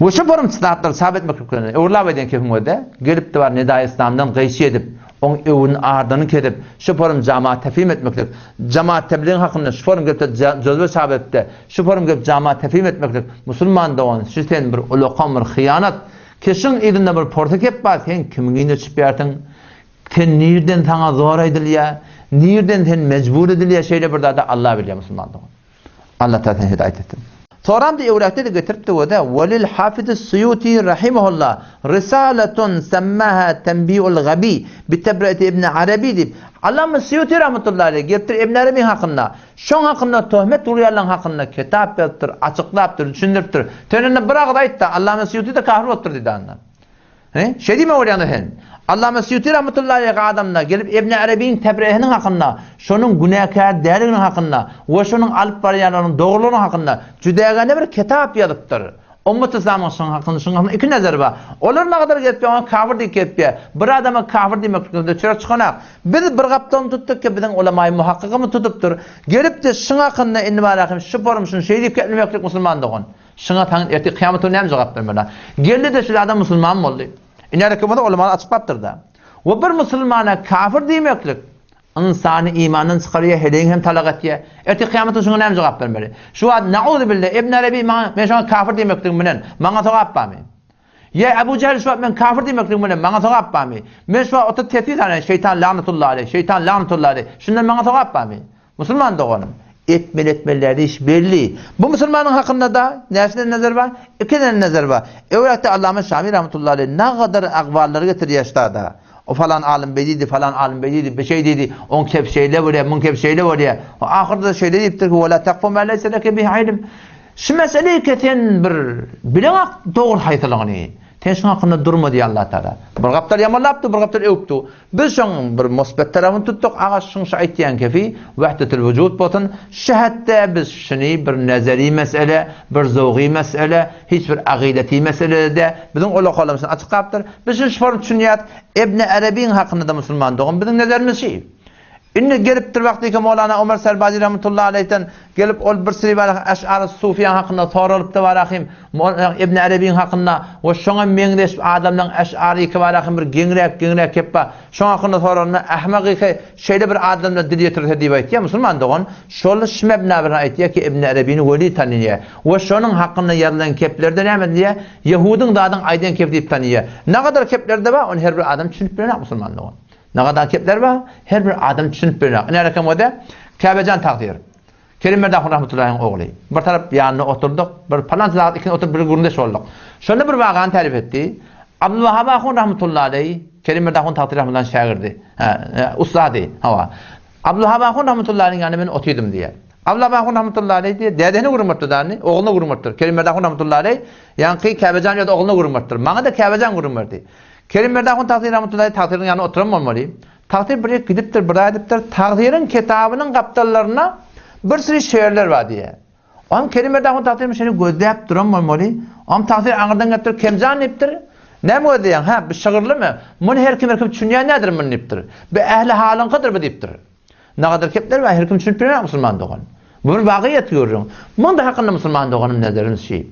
B: ve şufurum çıtlatları sabit mekruhlarını evurla veden kefim öde gelip de var Nida İslam'dan gıysi edip on evin ardını kedip şufurum cama tefhim etmektir. Cemaat tebliğin hakkında şufurum gelip de cözbe sabette şufurum gelip cama tefhim etmektir. Müslüman doğan şisten bir ulukamır hıyanet kesin idinde bir portakep var sen kimin içip yertin sen nereden sana zor ediliyor nereden sen mecbur ediliyor şeyle burada da Allah biliyor Müslüman doğan Allah Teala hidayet etsin. Sonra da evrakta da getirip de o da velil Hafiz Suyuti rahimahullah risaletun semmaha tenbihul gabi bitebreti İbn Arabi deyip Allame Suyuti rahmetullahi aleyhi getir İbn Arabi hakkında şun hakkında töhmet uğrayanların hakkında kitap yaptır açıklayıptır düşündürtür tönünde bırak da ayıttı Allame Suyuti de kahır otur dedi anlar şey değil mi uğrayanı hen Allame Suyuti rahmetullahi aleyhi adamına gelip İbn Arabi'nin tebrihinin hakkında şunun günahkar değerinin hakkında ve şunun alıp barayanların doğruluğunun hakkında cüdegane bir kitap yazıptır. Ümmet-i İslam'ın şunun hakkında iki nazar var. Olur ne kadar getpiyor ona kafir deyip getpiyor. Bir adama kafir demek çöre çıkanak. Biz bir kaptan tuttuk ki bizim ulemayı muhakkakımı tutuptur. Gelip de şun hakkında inni barahim şu forum şun şey deyip ketlemeklik Müslüman doğun. Şuna tanın erti kıyametin neymiş cevap vermeli. Geldi de şu adam Müslüman mı oldu? İnerken bunu ulemalar açıklattır da. Ve bir Müslümana kafir demeklik insanı imandan çıkarıyor, heleyin hem talak etiyor. Erti kıyametin şuna neymiş cevap vermeli. Şu an na'udhu billah İbn Arabi ben şuna kafir demeklik menen. Bana cevap vermeli. Ya Ebu Cehil şu an ben kafir demeklik menen. Bana cevap vermeli. Ben şu an otur tehdit eden şeytan lanetullahi aleyh. Şeytan lanetullahi aleyh. Şundan bana cevap vermeli. Müslüman doğanım. Etmeleri iş belli. Bu Müslümanın hakkında da nesine nazar var? İki tane nazar var. Evrakta Allame Şamil rahmetullahi aleyh ne kadar akvalları getiriyor yaşlarda. O falan alim bediydi, falan alim bediydi, bir şey dedi. On kep şeyle buraya, mun kep şeyle buraya. O ahırda şeyle deyiptir ki وَلَا تَقْفُ مَا لَيْسَ لَكَ بِهِ ilim. Şu meseleyi ki sen bir bilen doğru haytılığını. Sen şunun hakkında durma diye Allah Teala. Bir kaptar yamalaptı, bir kaptar öktü. Biz şunun bir musbet tarafını tuttuk. Ağaç şunun şahit diyen kefi. Vahdetil vücud batın. Şahatta biz şunu bir nazari mesele, bir zevgi mesele, hiçbir akideti mesele de bizim ola kalamızın açık kaptır. Biz şu form düşünüyat İbn Arabi'nin hakkında da Müslüman doğum. Bizim nazarımız şey. İnne gelipdir vakti Mevlana Ömer Serbazi rahmetullahi aleyh'ten gelip ol bir sürü var Eş'ari Sufiyan hakkında soralıp da var ahim İbn Arabi'nin hakkında ve şoňa meňdeş adamdan Eş'ari ki var ahim bir gengrek keppa şoň hakkında sorarlar ahmaqy şeýle bir adamdan dil ýetirip diýip aýtdy musulman dogan şol şmebna bir aýtdy ki İbn Arabi'ni weli tanýar we şonuň hakkında ýazylan keplerden näme diýe Yahudyň dadyň aýdan kep diýip tanýar ne kadar keplerde bar onu her bir adam düşünüp bilen musulman dogan ne kadar kepler var her bir adam düşünüp bilen ne rakam wada Kabejan takdir Kerim Merdahun rahmetullahi'nin oğlu. Bir taraf yanına oturduk, bir falan zat ikin oturup bir gurunda şolduk. Şöyle bir vaqan tarif etti. Abdullah Habahun rahmetullahi aleyhi, Kerim Merdahun takdir rahmetullahi'nin şagirdi, ustadı. Abdullah Habahun rahmetullahi'nin yanına ben otuyordum diye. Abdullah Habahun rahmetullahi aleyhi diye, dedeni gurumurttu darni, oğluna gurumurttur. Kerim Merdahun rahmetullahi aleyhi, yankı Kabejan ya da oğluna gurumurttur. Bana da Kabejan gurumurttu. Kerim Merdahun takdir rahmetullahi takdirin yanına oturam olmalıyım. Takdir bir gidiptir, bir aydıptır. Takdirin kitabının kaptallarına bir sürü şeýerler var diye. Am Kerim Merdahun takdir şeýle gözläp duran bolmaly. Am takdir aňyrdan gepdir, kemjan ipdir. Näme diýen? Ha, bir şagyrlymy? Muny her kim düşünýär nädir muny ipdir? Be ähli halyn kadyr bu diýipdir. Nägadar kepler we her kim düşünüp bilen musulman dogan. Bu bir wagyat görüň. Munda hakynda musulman doganym näderin şey.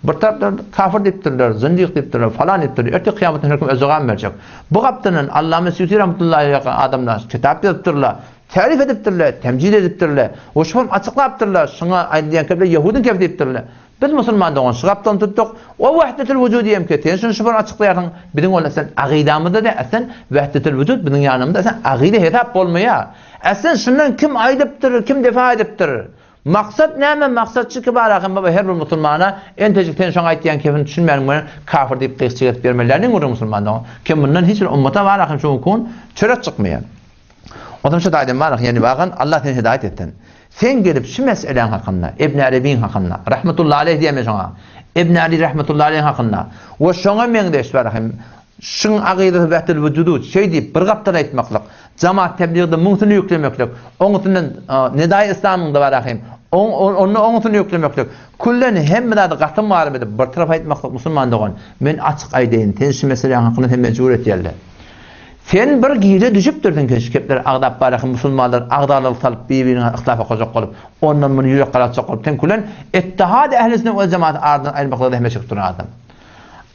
B: Bir tarapdan kafir diýipdirler, zindiq diýipdirler, falan diýipdirler. Erti kıyamatda her kim özügän berjek. Bu gapdynyň Allame Suyuti rahmetullahi aleyhi adamlar kitap ýazdypdyrlar. Tarif edipdirler, temcil edipdirler. O şol açıklapdyrlar. Şoňa aýdýan kepler Yahudyň kep diýipdirler. Biz musulman dogan şygapdan tutduk. O vahdetul vücud diýem ki, şunu şubar açıklaýardyň. Biziň olasan agydamyzda da asan vahdetul vücud biziň ýanymyzda asan agyda hesap bolmaýar. Asan şundan kim aýdypdyr, kim defa edipdir. Maksat näme? Maksatçı ki baragym baba her bir musulmana entejikten şoň aýtýan kepin düşünmän kafir diýip qysçygyp bermeleriniň ury musulman dogan. Kim bundan hiç bir ummata baragym şoň kun çörek çykmaýar. Adam şu daýdym var, ýani bagan Allah seni hidayet ettin. Sen gelip şu meselen hakkında, İbn Arabi'nin hakkında, rahmetullahi aleyh diýme şoňa. İbn Ali rahmetullahi aleyh hakkında. We şoňa meňdeş barahym, şun agyda vahdetul vücud şey diýip bir gapdan aýtmaklyk, jamaat tebliğde muňsyny ýüklemeklik, oňutynyň nedaý İslamyňda barahym, onu oňutyny ýüklemeklik. Kullen hemme de gatym var edip bir tarap aýtmaklyk musulman dogan. Men açyk aýdaýyn, sen şu meselen hakkında hem mecbur etýärler. Sen bir giyre düşüpdirdin keşkepler agdap barahym musulmanlar agdalyk salyp birbirine ihtilapa gojak bolup ondan muny ýürek garatjak bolup sen kulen ittihad ehlisine we jemaat ardyň aýlmakda hemme çykdyr adam.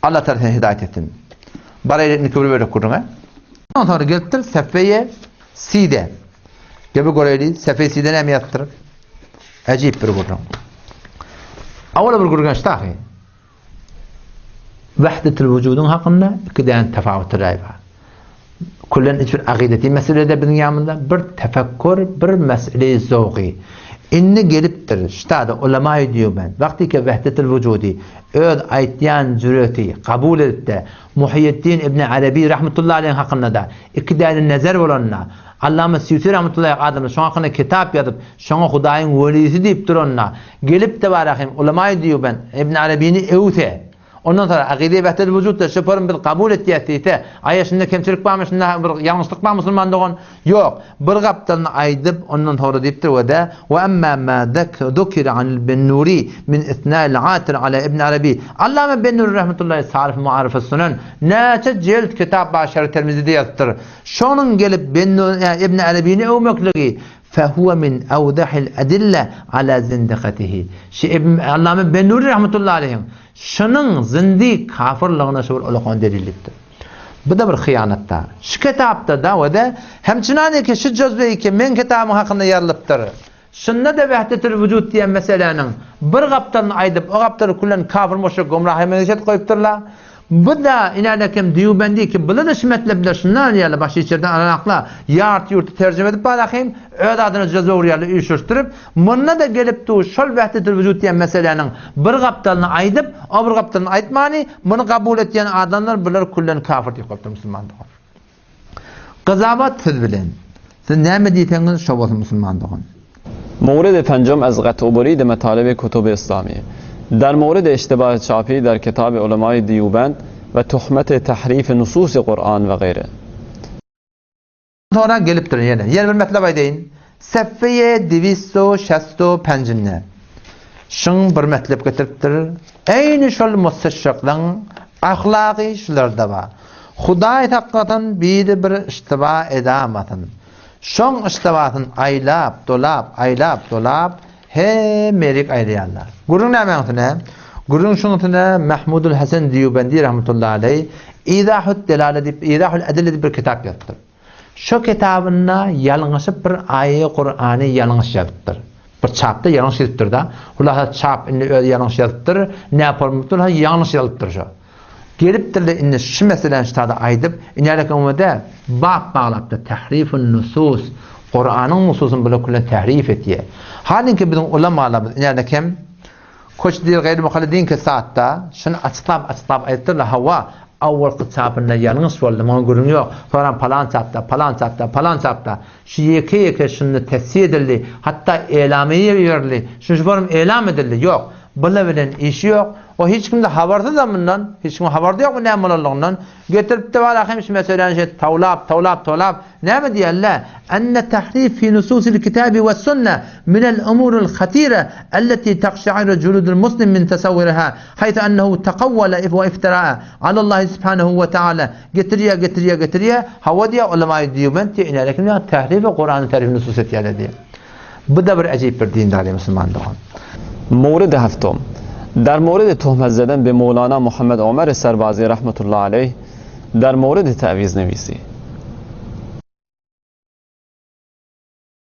B: Allah tarafından hidayet etsin. Barayetini köprü böyle kurduğuna. Ondan sonra gelipdir Sefeye Side. Gebe göreyli Sefeye Side näme ýatdyr? Ajip bir kurduğun. Awala bir kurduğun ştahy. Vahdetul vücudun hakkında ikiden tefawutlar var. Kullen hiçbir akideti meselede bizim yanımızda bir tefekkür, bir mesele zevki. İnne gelipdir, ştada ulema diyor ben. Vakti ki vahdetul vücudi, öd aytyan cüreti, kabul edip Muhyiddin İbn Arabi rahmetullahi aleyh hakkında da ikidalin nazar olanna, Allame Suyuti rahmetullahi adamı şoň hakkında kitap ýazyp, şoňa Hudaýyň welisi diýip duranna, gelip de barahym ulema diyor ben. İbn Arabi'ni ewte. Ondan sonra akide vahdetul vücudda şeparyň bir kabul etýärdi. Aýaşynda kemçilik barmy, şunda bir ýalňyşlyk barmy musulman dogan? Ýok. Bir gapdan aýdyp ondan sonra diýipdir wada wa amma ma dukira anil bin-Nuri min ithna'il atir ala Ibn Arabi. Allame bin-Nuri rahmetullahi sarif muarifes sunan näçe jild kitap başary Tirmizi'de ýazdyr. Şonuň gelip Ibn Arabi'ni ewmekligi فهو من أوضح الأدلة على زندقته. Allame bin-Nuri rahmetullahi aleyh şunun zindik kafirligine şol ulaqan delillikdir. Bu da bir hıyanatda. Şu kitapda da ve de hemçinane ki şu cüzbeyi ki men kitabım hakkında yarılıptır. Şunda da vahdetul vücud diyen meselenin bir gaptan aýdyp o gaptary kullan kafir müşrik gumrah meňeşet goýupdyrlar. Bu da inanakem diýubendi ki bular da şmetlepler şundan ýaly başy içerden anakla ýart ýurty terjime edip barahym öz adyny jazba ýaly üşürtürip munna da gelip tu şol vahdetul vücud diýen meseleniň bir gapdalyny aýdyp o bir gapdalyny aýtmany muny kabul etýän adamlar bular kullan kafir diýip goýupdyr musulmandyk. Qazabat siz bilen. Siz näme diýseňiz şo bolsun musulmandyk.
A: مورد پنجم از قطع و برید مطالب کتب اسلامی. در مورد اشتباه چاپی در کتاب علمای دیوبند و تهمت تحریف نصوص قرآن و غیره.
B: Sonra gelip durun yine. Yeni bir metlab aydayın. Seffeye 265. Şun bir metlab getiriptir. Eyni şol mustashriqdan ahlaqi şularda var. Hudaý hakykatan bir iştiba edamatın. Şoň istibatyn aylap, dolap he merik aýrýarlar. Gurun näme? Gurun şoňyna Mahmudul Hasan Diyubendi rahmetullahi aleyh İzahut Delale dip İzahul Adille dip bir kitap ýazdyr. Şu kitabynda ýalňyşyp bir aýy Qur'any ýalňyş ýazdyr. Bir çapda ýalňyş ýazdyr da. Ular çap indi ýalňyş ýazdyr. Näpärmikdir? Ýalňyş ýazdyr şo. Gelipdirler indi şu meseleni ştada aýdyp, inälekemde bab baglapdy tahrifun nusus. Qur'anyň nususyny bilen tahrif etýär. Halinki biziň ulamalarymyz inälekem koç diýil gayri muhalledin ki saatda şunu açıklap aýtdylar hawa awwal kitapynda ýalňyş boldy, maňa görün ýok. Sonra palan çapda şu ýeke şunu tesir edildi, hatda elamiye ýerli. Şu borum elam edildi. Ýok. Bula bilen işi ýok. O hiç kimde habarda da bundan, hiç kim habarda yok mu näme bolanlygynyň. Getirip de wala şu meseleni tawlap. Näme diýerler? Enne tahrif fi nususil kitabi ve sünne min el-umuril khatira allati taqşa'ira juludul muslim min tasawwurha haythu ennehu taqawwala ve iftira'a ala Allah subhanahu ve taala. Getiriyor. Hawa diýär ulama diýen ki inelekin tahrif Kur'an tarif nusus etýärler diýär. Bu da bir ajyp bir dindary musulmandyk.
A: مورد هفتم در مورد تهمت زدن به مولانا محمد عمر سربازی رحمت الله علیه در مورد تعویض نویسی.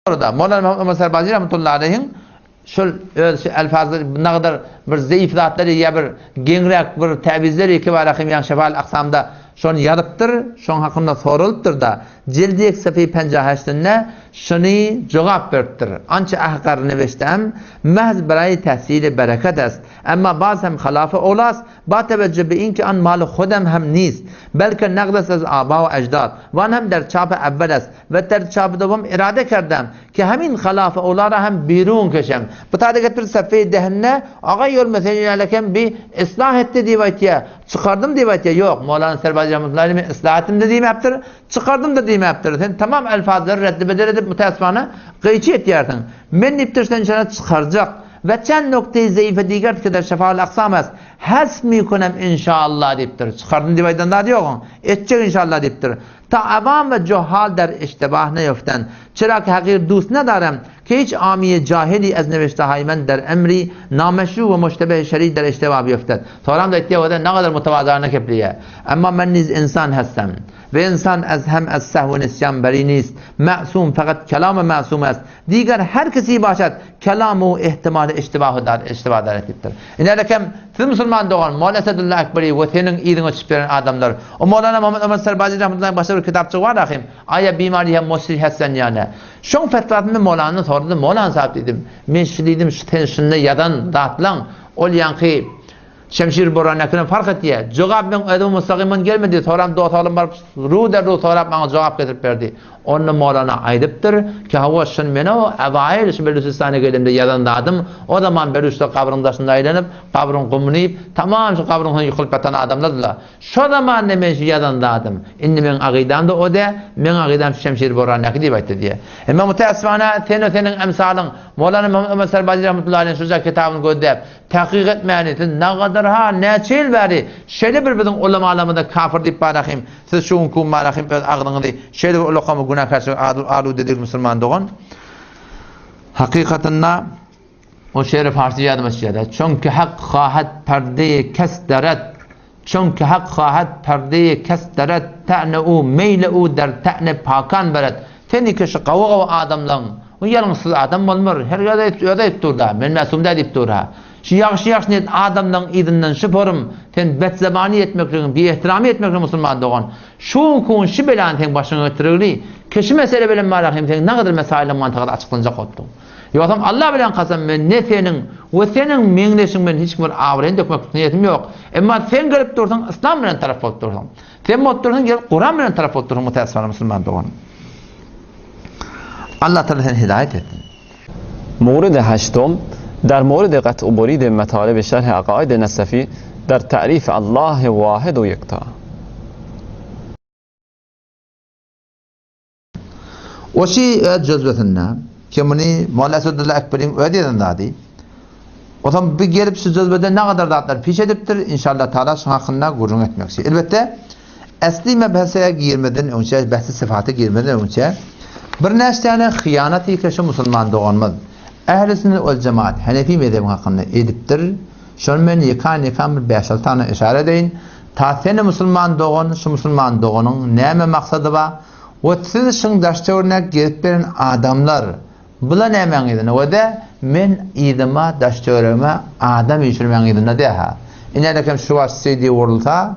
B: مولانا محمد عمر سربازی رحمت الله علیه şu elfazları ne kadar bir zayıf zatları ya bir gengrek bir tevizleri ki var akım yan şefal aksamda şonu yarıptır, şon hakkında soruluptur da cildiyek sefi 58'inde şunu cevap veriptir. Ança ahkar neveştem mehz berayi tahsili bereket est. Ama bazı hem halafı olas ba teveccüh be in ki an malı khudem hem nist. Belki naqdas az aba ve ecdad. Van hem der çapı evvel est. Ve der çapı davam irade kerdem ki hemin halafı olara hem birun keşem. Bu tarikat bir sefi dehenne ağa yol mesela lekem bir ıslah etti divaytiye. Çıkardım divaytiye. Yok. Mevlana Serbazi Rahmetullahi ıslah ettim dediğim yaptır. Çıkardım dediğim yaptır. Sen tamam elfazları reddi bedel edip müteasfana gıyçı et yersin. Men niptirsen içine çıkaracak. Ve çen noktayı zayıfe diğer kadar şefaal aksam est. Hasmi kunem inşallah deyiptir. Çıkardım divaydan daha diyor. Edecek inşallah deyiptir. Ta avam ve cuhal der iştibah ne yoften. Çırak hakir dost ne darem ki hiç amiye cahili az neveşte haymen der emri nameşru ve müştebeh şerî der iştibah yoften. Toram da ettiği ne kadar mutavazarına kepliye. Ama men niz insan hestem. Ve insan az hem az sehv nisyan beri nist. Ma'sum fakat kelam ma'sum est. Diğer herkesi başat kelamu ihtimali iştibah dar ettir. İnelekem siz Müslüman doğan Mevla Esedullah Ekberi ve senin idin açıp veren adamlar. O Mevlana Muhammed Ömer Serbazi Rahmetullahi başka bir kitapçık var rahim. Aya bimariye musrih hessen yani. Şon fetvasını Mevlana'nın sordu. Mevlana sahip dedim. Men şididim şunu yadan dağıtlan. Ol yankı Şemşir Boranak'ın fark ettiye. Cevap ben ödüm mustakimin gelmedi. Soram doğatalım var. Ruh sorap bana cevap getirip verdi. Onu Mevlana aydıptır ki hava şun meni o evayel şu Belusistan'a gelimde yadan dağıdım. O zaman Belus'ta kabrın taşında aylanıp kabrın kumlayıp tamam şu kabrın yıkılıp yatan adamlardılar. Şu zaman ne men şu yadan dağıdım. İndi men agidam da o da men agidam Şemşir Boranak'ı deyip ayttı diye. Ama müteasfana senin emsalın Mevlana Muhammed Ömer Serbazi Rahmetullahi aleyhi sözü kitabını gördüp tahkik etmeyeni ne kadar ha ne çel bari şöyle bir bizim ulema alamında kafir deyip bırakayım siz şu hukum bırakayım ağrınızı şöyle bir ulema günah karşı alu dedik Müslüman doğan hakikatında o şehri Farsi yadımız şeyde çünkü hak khahat perdeyi kesderet çünkü hak khahat perdeyi kesderet ta'ne'u meyle'u der ta'ne pakan beret seni ki şu kavga adamlan o yalnız adam olmur her yada ettir da men masumda edip durha şu yaxşı net adamdan idinden şüpürüm sen bet zamani etmekle bir ihtirami etmekle Müslüman doğan şu kun şu belan sen başına götürüldü kişi mesele bilen marahim sen ne kadar mesaile mantıklı açıklanacak oldu yoksam Allah bilen kasam men ne senin ve senin menleşin ben hiç bir avren dökmek niyetim yok ama sen gelip dursan İslam bilen taraf otursan sen otursan gel Kur'an bilen taraf otursan mutasavvır Müslüman doğan Allah Teala seni hidayet etsin.
A: مورد هشتم در مورد قطع و برید مطالب شرح عقاید نسفی در تعریف الله واحد و یکتا.
B: O şey cezbetinde kimini Mevla Esedullah Ekber'in ödeden dadi. O zaman bir gelip şu cezbede ne kadar dağıtlar piş ediptir inşallah Teala şu hakkında gurur etmek için. Elbette esli mebheseye girmeden önce, bahsi sıfatı girmeden önce Bir näçe hıyanat ýekeşi musulman doganmaz. Ähli sünnet we cemaat Hanefi mezhebi hakynda edipdir. Şol men yekan bir 5-6 tane işare edeyin. Ta seni musulman dogan, şu musulman doganyň näme maksady bar? O siz şun daşçawruna gelip beren adamlar bular näme edin? O da men idima daşçawruma adam ýeşirmän edin daha. İnelkem şu vasidi wurulsa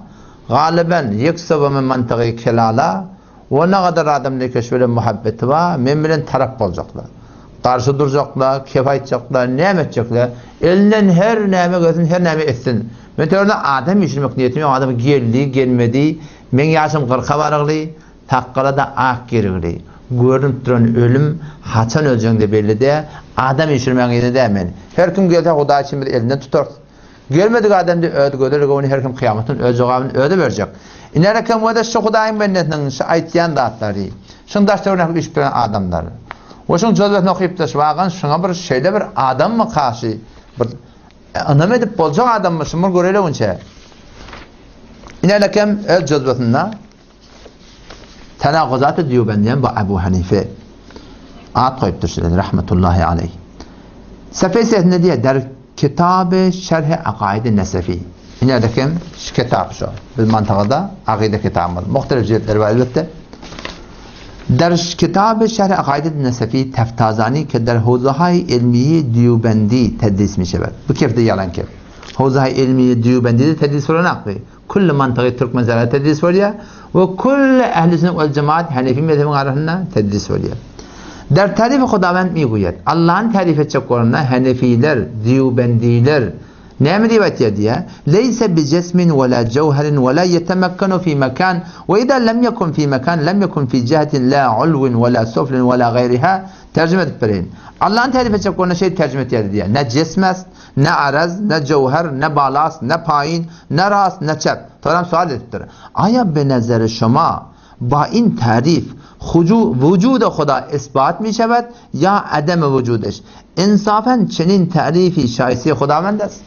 B: galiben yeksaba men mantygy kelala ve ne kadar adamla keşfele muhabbeti var, men bilen taraf boljaklar. Karşı duracaklar, kefayetcaklar, näme etjekler. Elinden her näme gözün her näme etsin. Men törde adam ýeşirmek niýetim ýok, adam geldi, gelmedi. Men ýaşym 40'a baragly, takkala da ak gerigli. Görünüp duran ölüm haçan öljeğinde belli de adam ýeşirmek ýerde men. Her kim gelse Huda için bir elinden tutar. Gelmedik adamda ödü göderek onu her kim kıyametin öz cevabını öde verecek. İnerken bu da şu Hudaýyň bennetiniň şu aýtýan datlary. Şundaşda örnek iş bilen adamlar. O şun jozbetini okyp taşwagan şuna bir şeýle bir adam mı karşı bir anam edip boljak adam mı şunu görele onça. İnerken öz jozbetinde tanaquzat diýýän bu Abu Hanife at goýup düşürdi rahmetullahi aleyh. Sefesiyetinde diýär der Kitab-ı Şerh-i Akaid-i Nesefi. İnerken şu kitap şu. Biz mantıqada akide kitabı. Muhtelif cihetleri var elbette. در کتاب شرح عقاید نسفی تفتازانی که در حوزه‌های علمی دیوبندی تدریس می شود. Bu kefde yalan kef. حوزه‌های علمی دیوبندی تدریس ولن عقبه. كل منطقه ترکمن زراعت تدریس ولیا و كل اهل سنت و الجماعت حنفی مذهب قرارنا تدریس ولیا. در تعریف خداوند میگوید Allah'ın تعریف edecek olanlar Hanefiler, Diyubendiler نعم رواية ديا ليس بجسم ولا جوهر ولا يتمكن في مكان وإذا لم يكن في مكان لم يكن في جهة لا علو ولا سفل ولا غيرها tercüme ettirin. Allah'ın tarif edecek olan şey tercüme ediyor diye. Ne cismes, ne araz, ne cevher, ne balas, ne payin, ne ras, ne çep. Tamam sual ettir. Aya be nazar şoma با این تعریف وجود خدا اثبات می شود یا عدم وجودش انصافا چنین تعریفی شایسته خداوند است.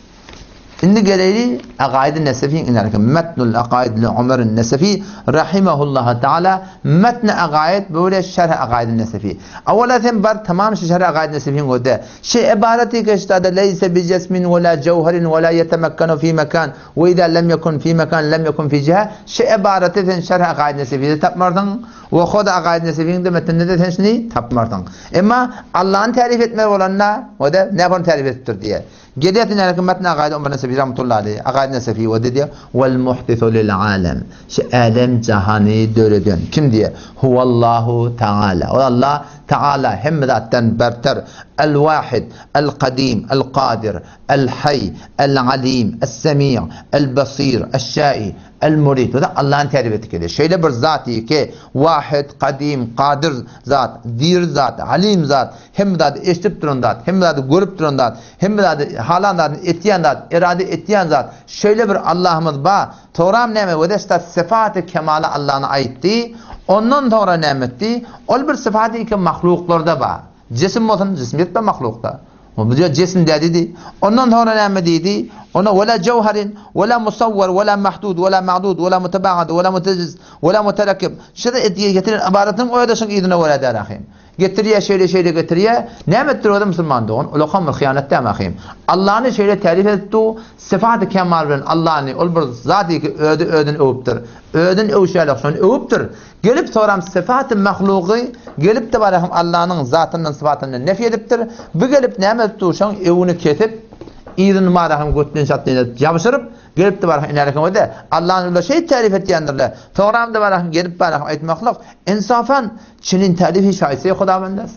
B: إن جلالي عقائد النسفي إن متن العقائد لعمر النسفي رحمه الله تعالى متن عقائد بقول شرح عقائد النسفي أولا ثم بر تمام شرح عقائد النسفي قلت شيء عبارتي كاشتاد ليس بجسم ولا جوهر ولا يتمكن في مكان وإذا لم يكن في مكان لم يكن في جهة شيء عبارتي شرح عقائد النسفي تبمرتن وخد عقائد النسفي ده متن ده تنشني تبمرتن إما الله أن تعرف etme olanna o da ne yapın tarif ettir diye. Gediyatın alakım metne عقائد عمر النسفي rahmetullahi aleyh عقائد النسفي o dedi vel muhdisu lil alem. Şu alem cihani döredön. Kim diye? Huvallahu Teala. O Allah Teala hem zaten berter. El vahid, el kadim, el kadir, el hay, el alim, el semi', el basir, el şai, el murid. Bu da Allah'ın tarif ettiği. Şöyle bir zat ki vahid, kadim, kadir zat, dir zat, alim zat, hem zat eşitip duran zat, hem zat görüp duran zat, hem zat halan zat, etiyen zat, irade etiyen zat. Şöyle bir Allah'ımız var. Toram neme ve de sıfat-ı kemale Allah'ına aitti. Ondan sonra nimetti. Ol bir sıfatı ki mahluklarda var. Cisim olsun, cismiyet de mahlukta. O bu diyor cisim dedi. Ondan sonra nimetiydi. Ona vela cevherin, vela musavvar, vela mahdud, vela ma'dud, vela mutabaad, vela mutaciz, vela muterakkib. Şurada getirin ibaretin o da şun idine vela derahim. Getiriyor şöyle getiriyor. Nimettir o da Müslüman doğun. Ulakam bir hıyanette amahim. Allah'ın şöyle tarif etti. Sıfat-ı kemalin Allah'ın ol bir zati ki ödün övüptür. Ödün övüşerlik son övüptür. Gelip soram sıfat-ı mahluğu gelip de barahım Allah'ın zatının sıfatını nefi ediptir. Bu gelip nimettir şun evini kesip İzin marahım götünün şattığını yapışırıp gelip de barahım inerken o da Allah'ın öyle şey tarif ettiyendirler. Soram da barahım gelip barahım etmeklik insafan Çin'in tarifi şahisi Xudavendes.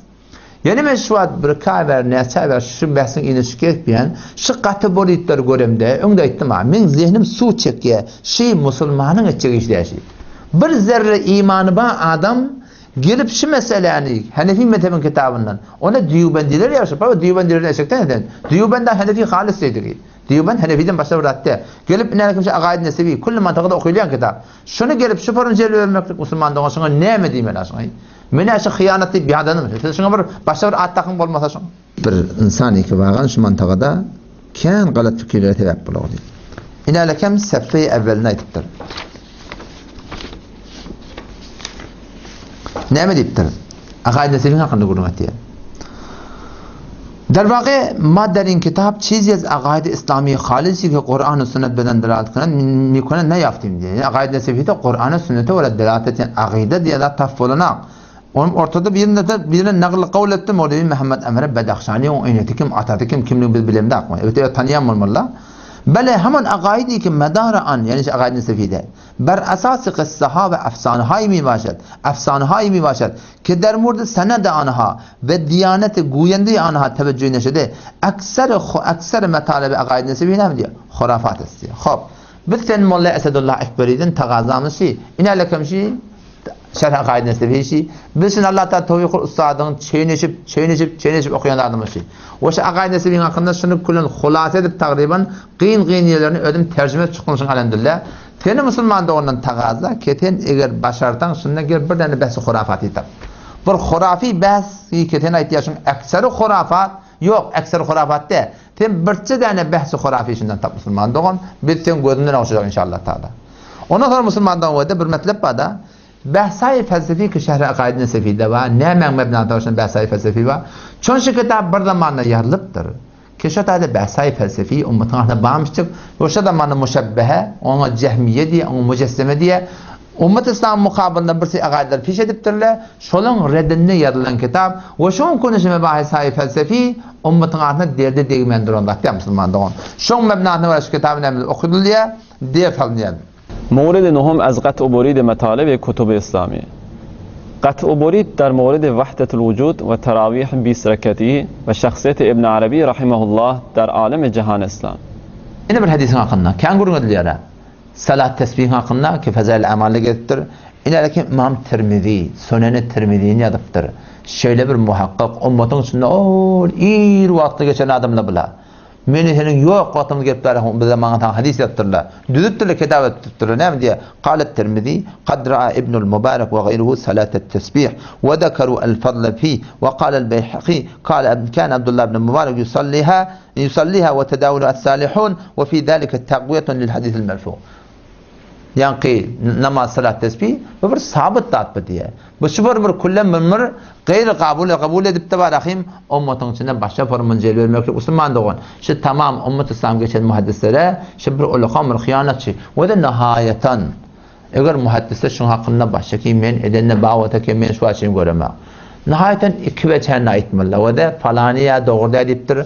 B: Yani men şu an bir kaver neçe şu bahsin ilişki etmeyen şu kategoriler göremde öňde etdim ha men zihnim su çekiye şey musulmanyň etjek işleşi. Bir zerre imanı ba adam gelip şu meseleni Hanefi mezhebin kitabından ona Diyubendiler yaşap ama Diyubendiler eşekten eden Diyubend Hanefi halis dedi. Diyubend Hanefi'den başka bir hatta gelip ne kimse Akaid Nesefi kullu mantıqada okuyan kitap. Şunu gelip şu porunjeli vermeklik musulmandan sonra ne mi diyeyim aşağı? Mene şu hıyanatı bir adamım. Şuna bir başka bir at takım olmasa şun. Bir insan ki vagan şu mantıqada kan galat fikirlere sebep bolýar. Ina lakem seffe evveline aytdyr. Näme diýipdir? عقاید نسبی hakkında gurmetiye. در واقع ما در این کتاب چیزی از عقاید اسلامی خالصی که قرآن و سنت بدن دلالت کنند میکنن نیافتیم دیگه. عقاید نسبی تا قرآن و سنت ولا دلالت عقیده دیگه تفولنا. onun ortada birine nakl kavl etti Mevlevi Muhammed Emre Bedakşani o eynetikim atatikim kimliği bilimde akma. Evet tanıyan olmalı. Bele hemen akaidi ki medara an yani akaid nesefide. Ber esası kıssaha ve efsanehay mi başet. Efsanehay mi başet. Ki der murd senede anha ve diyaneti guyendi anha teveccüh neşede. Ekser metalebi akaid nesefide mi diyor? Khurafat istiyor. Hop. Bitten Molla Esedullah Ekberi'den tagazamız şey. İnelekem şey. Şerh akaid nesefide. Bilsin Allah Teala tevfik ustadın çeynişip okuyanlardan şey. O şey akaid nesefinin hakkında şunu kullan hulasa edip takriben kıyın yerlerini ödüm tercüme çıkmışsın elhamdülillah. Teni Müslüman da ondan tagaza keten eğer başardan şuna gel bir tane bahsi hurafati tab. Bir hurafi bahsi keten ihtiyacın ekseri hurafat yok ekseri hurafat de. Ten bir tane bahsi hurafi şundan tab Müslüman da on bitten gözünden alacak inşallah Teala. Ondan sonra Müslümandan o da bir metlep bada bahsay felsefi ki şehre akaid nesefide var. Ne men mebna taşın bahsay felsefi var. Çon şu kitap bir zamanla yazılıptır. Keşatada bahsay felsefi ümmetin ahına bağımsızlık. Yoksa zamanla müşebbehe, ona cehmiye diye, ona mücesseme diye ümmet İslam mukabilinde bir şey akaidler piş ediptirler. Şolun reddinine yazılan kitap ve şun konuşma bahsay felsefi ümmetin ahına derdi değmendir onda diye Müslümanlar on. Şun mebna var şu kitabını okuduluyor diye falan.
A: مورد نهم از قطع و برید مطالب کتب اسلامی. قطع و برید در مورد وحدت الوجود و تراویح 20 رکعتی و شخصیت ابن عربی رحمه الله در عالم جهان اسلام.
B: این bir hadisin hakkında. Kan gurun ediliyor. Salat tesbih hakkında ki fazail amalli getir. İleriki İmam Tirmizi, Sunen-i Tirmizi'ni yazıptır. Şöyle bir muhakkak ümmetin içinde o iyi vakti geçen adamla bile. Meni senin yok vaktimiz gelipler bize bana hadis yaptırlar. Düzüttürler kitap ettirler. Ne diye? Qalet Tirmizi qad ra'a İbnül Mübarek ve gayruhu salatet tesbih ve zekaru el-fadl fi ve qala el-Beyhaqi qala kan Abdullah ibn Mübarek yusalliha ve tedavulu es-salihun ve fi zalika taqwiyetun lil hadis el-merfu. Yani ki namaz salat tesbih ve bir sabit tatbı diye. Bu şubar bir kullen mümür gayri kabul edip de barahim ümmetin içinde başka formun cel vermekle Müslüman doğan. Şu tamam ümmet İslam geçen muhaddislere şu bir ulakam bir hıyanatçı ve de nihayeten eğer muhaddisler şunun hakkında başka ki men edenine bağvata ki men şu açayım göremem. Nihayeten iki veçhen aitmalla ve de falaniye doğru ediptir.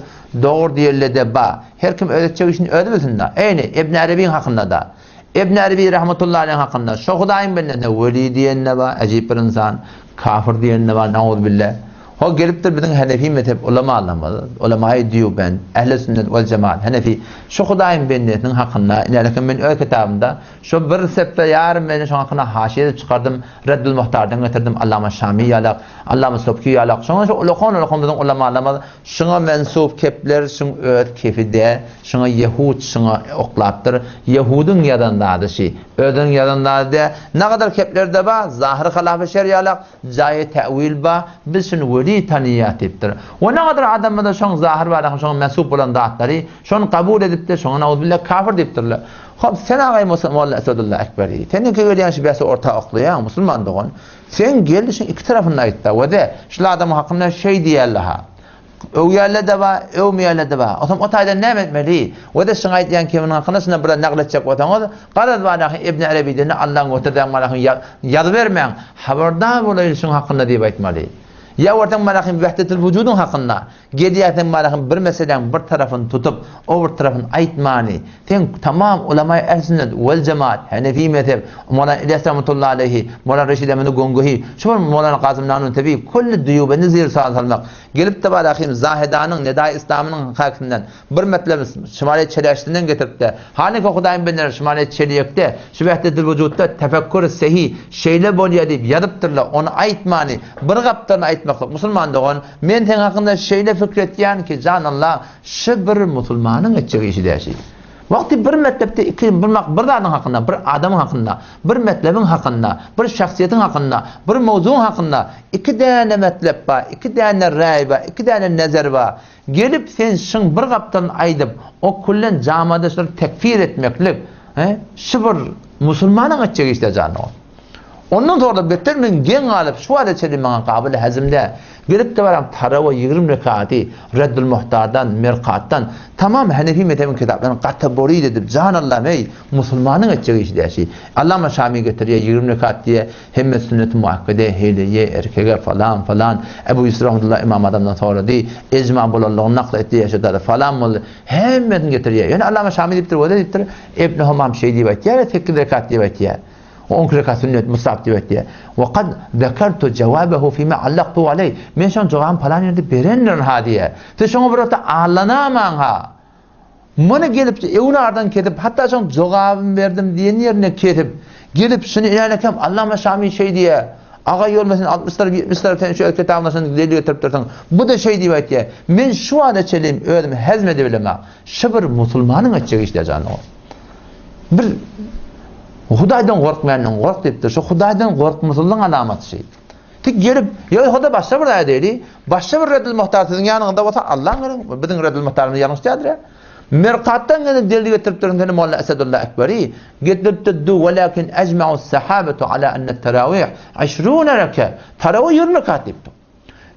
B: Doğru diyorlar de ba. Her kim öğretecek işini öğretmesin de. Aynı İbn Arabi'nin hakkında da. İbn Arabi rahmetullahi aleyh hakkında şu Hudayın benimle veli diyen ne var, acayip bir insan, kafir diyen ne var, naudübillah. O geliptir bizim Hanefi mezhep ulema anlamadı. Ulemayı diyor ben, ehl-i sünnet vel cemaat, Hanefi. Şu Hudayın benimle hakkında, ilerken ben öyle kitabımda, şu bir sefer yarın ben şu hakkında haşiyede çıkardım, Reddül Muhtar'dan getirdim, Allame Şam'i yalak, Allame Subki yalak. Şuna şu ulekon dedim ulema anlamadı. Şuna mensup kepler, şuna öğret kefide, şuna Yehud, şuna oklaptır. Yehudun yadındadı şey, ödün yadındadı. Ne kadar keplerde var, zahir halaf-ı şeriyalak, cayi tevil var, biz şunu taniyat ettir. Ve ne kadar adamda şun zahir var, şun mensup olan dağıtları, şun kabul edip de şun naudbillah kafir deyiptirler. Hop sen ağay Molla Esedullah Ekberi. Senin ki öyle yani bir orta aklı ya Müslüman doğun. Sen gelişin iki tarafına ait da ve de şu adamın hakkında şey diyorlar. Öwyerle de var, övmeyerle de var. O tayda ne etmeli? Ve de şuna ait yani kimin hakkında şuna burada nakledecek otanız. Qadat var İbn Arabi'den Allah'ın ortadan malakın yazı vermeyen. Haberdar olayım şunun hakkında diye etmeli. Ya ortadan malakın vehdetil vücudun hakkında. Gediyetin malakın bir meseleden bir tarafını tutup öbür tarafını aytmani. Sen tamam ulemay ehl sünnet vel cemaat Hanefi mezhep Mola İlyas rahmetullahi aleyhi Mola Reşid Emin Gongohi şu Mola Kazım Nanun tabi kullu duyuben zir salmak gelip de malakın zahidanın neda İslam'ın hakkından bir metlemiz Şimali Çeleşti'nden getirip de hani ki Hudayın benler Şimali Çeliyek'te şu vehdetil vücutta tefekkür sehi şeyle bol yedip yadıptırlar onu aytmani bir kaptan aytmaklık Müslüman doğan men ten hakkında şeyle fikretyen ki canallah şu bir Müslümanın edeceği işi değişir. Vakti bir metlebde bir adamın hakkında, bir adamın hakkında, bir metlebin hakkında, bir şahsiyetin hakkında, bir mevzun hakkında iki tane metleb var, iki tane ray var, iki tane nezer var. Gelip sen şun bir kaptan aydıp o kullen camada şunu tekfir etmeklik şu bir Müslümanın edeceği işte canı o. Ondan sonra betermin gen alıp şu adet çelimden kabul hazmde gelip de varam tarava 20 rekati Reddül Muhtar'dan, Merkat'tan tamam Hanefi mezhebinin kitaplarını kategori edip canallah ey Müslümanın edeceği iş diye şey. Allama Şamil getiriyor 20 rekat diye hem sünnet-i muakkade heleye erkeğe falan Ebu Yusuf rahmetullah İmam Adam'dan sonra değil ecma bulalığını nakl ettiği yaşadılar falan mı hem getiriyor. Yani Allama Şamil deyiptir İbn-i Humam şey diye ya 8 rekat diye 10 rekat sünnet musab diye. Ve kad zekertu cevabehu fîme allaqtu aleyh. Men şon cevabım falan yerde berenler ha diye. Te şoňa birata ağlanaman ha. Mana gelip evnardan ketip hatta şon cevabım verdim diyen yerine ketip gelip şunu ilerlekem Allama Şamil şey diye. Ağa yolmasın 60'lar 70'lar şu kitabınasın delil getirip dursan. Bu da şey diye. Men şu anda çelim öldüm hazmede bileme. Şıbır Müslümanın açığı işte canı o. Bir Hudaydan korkmayanın kork deyiptir. Şu Hudaydan korkmasının alamatı şey. Tik gelip ya Huda başka bir ayet değil. Başka bir Reddül Muhtar sizin yanında olsa Allah'ın bizim Reddül Muhtar'ın yanlış değildir. Merkattan gelip delil getirip durun Molla Esedullah Ekberi getirip durdu velakin ecma'u sahabetu ala enne teravih 20 reke. Teravih 20 rekat deyipti.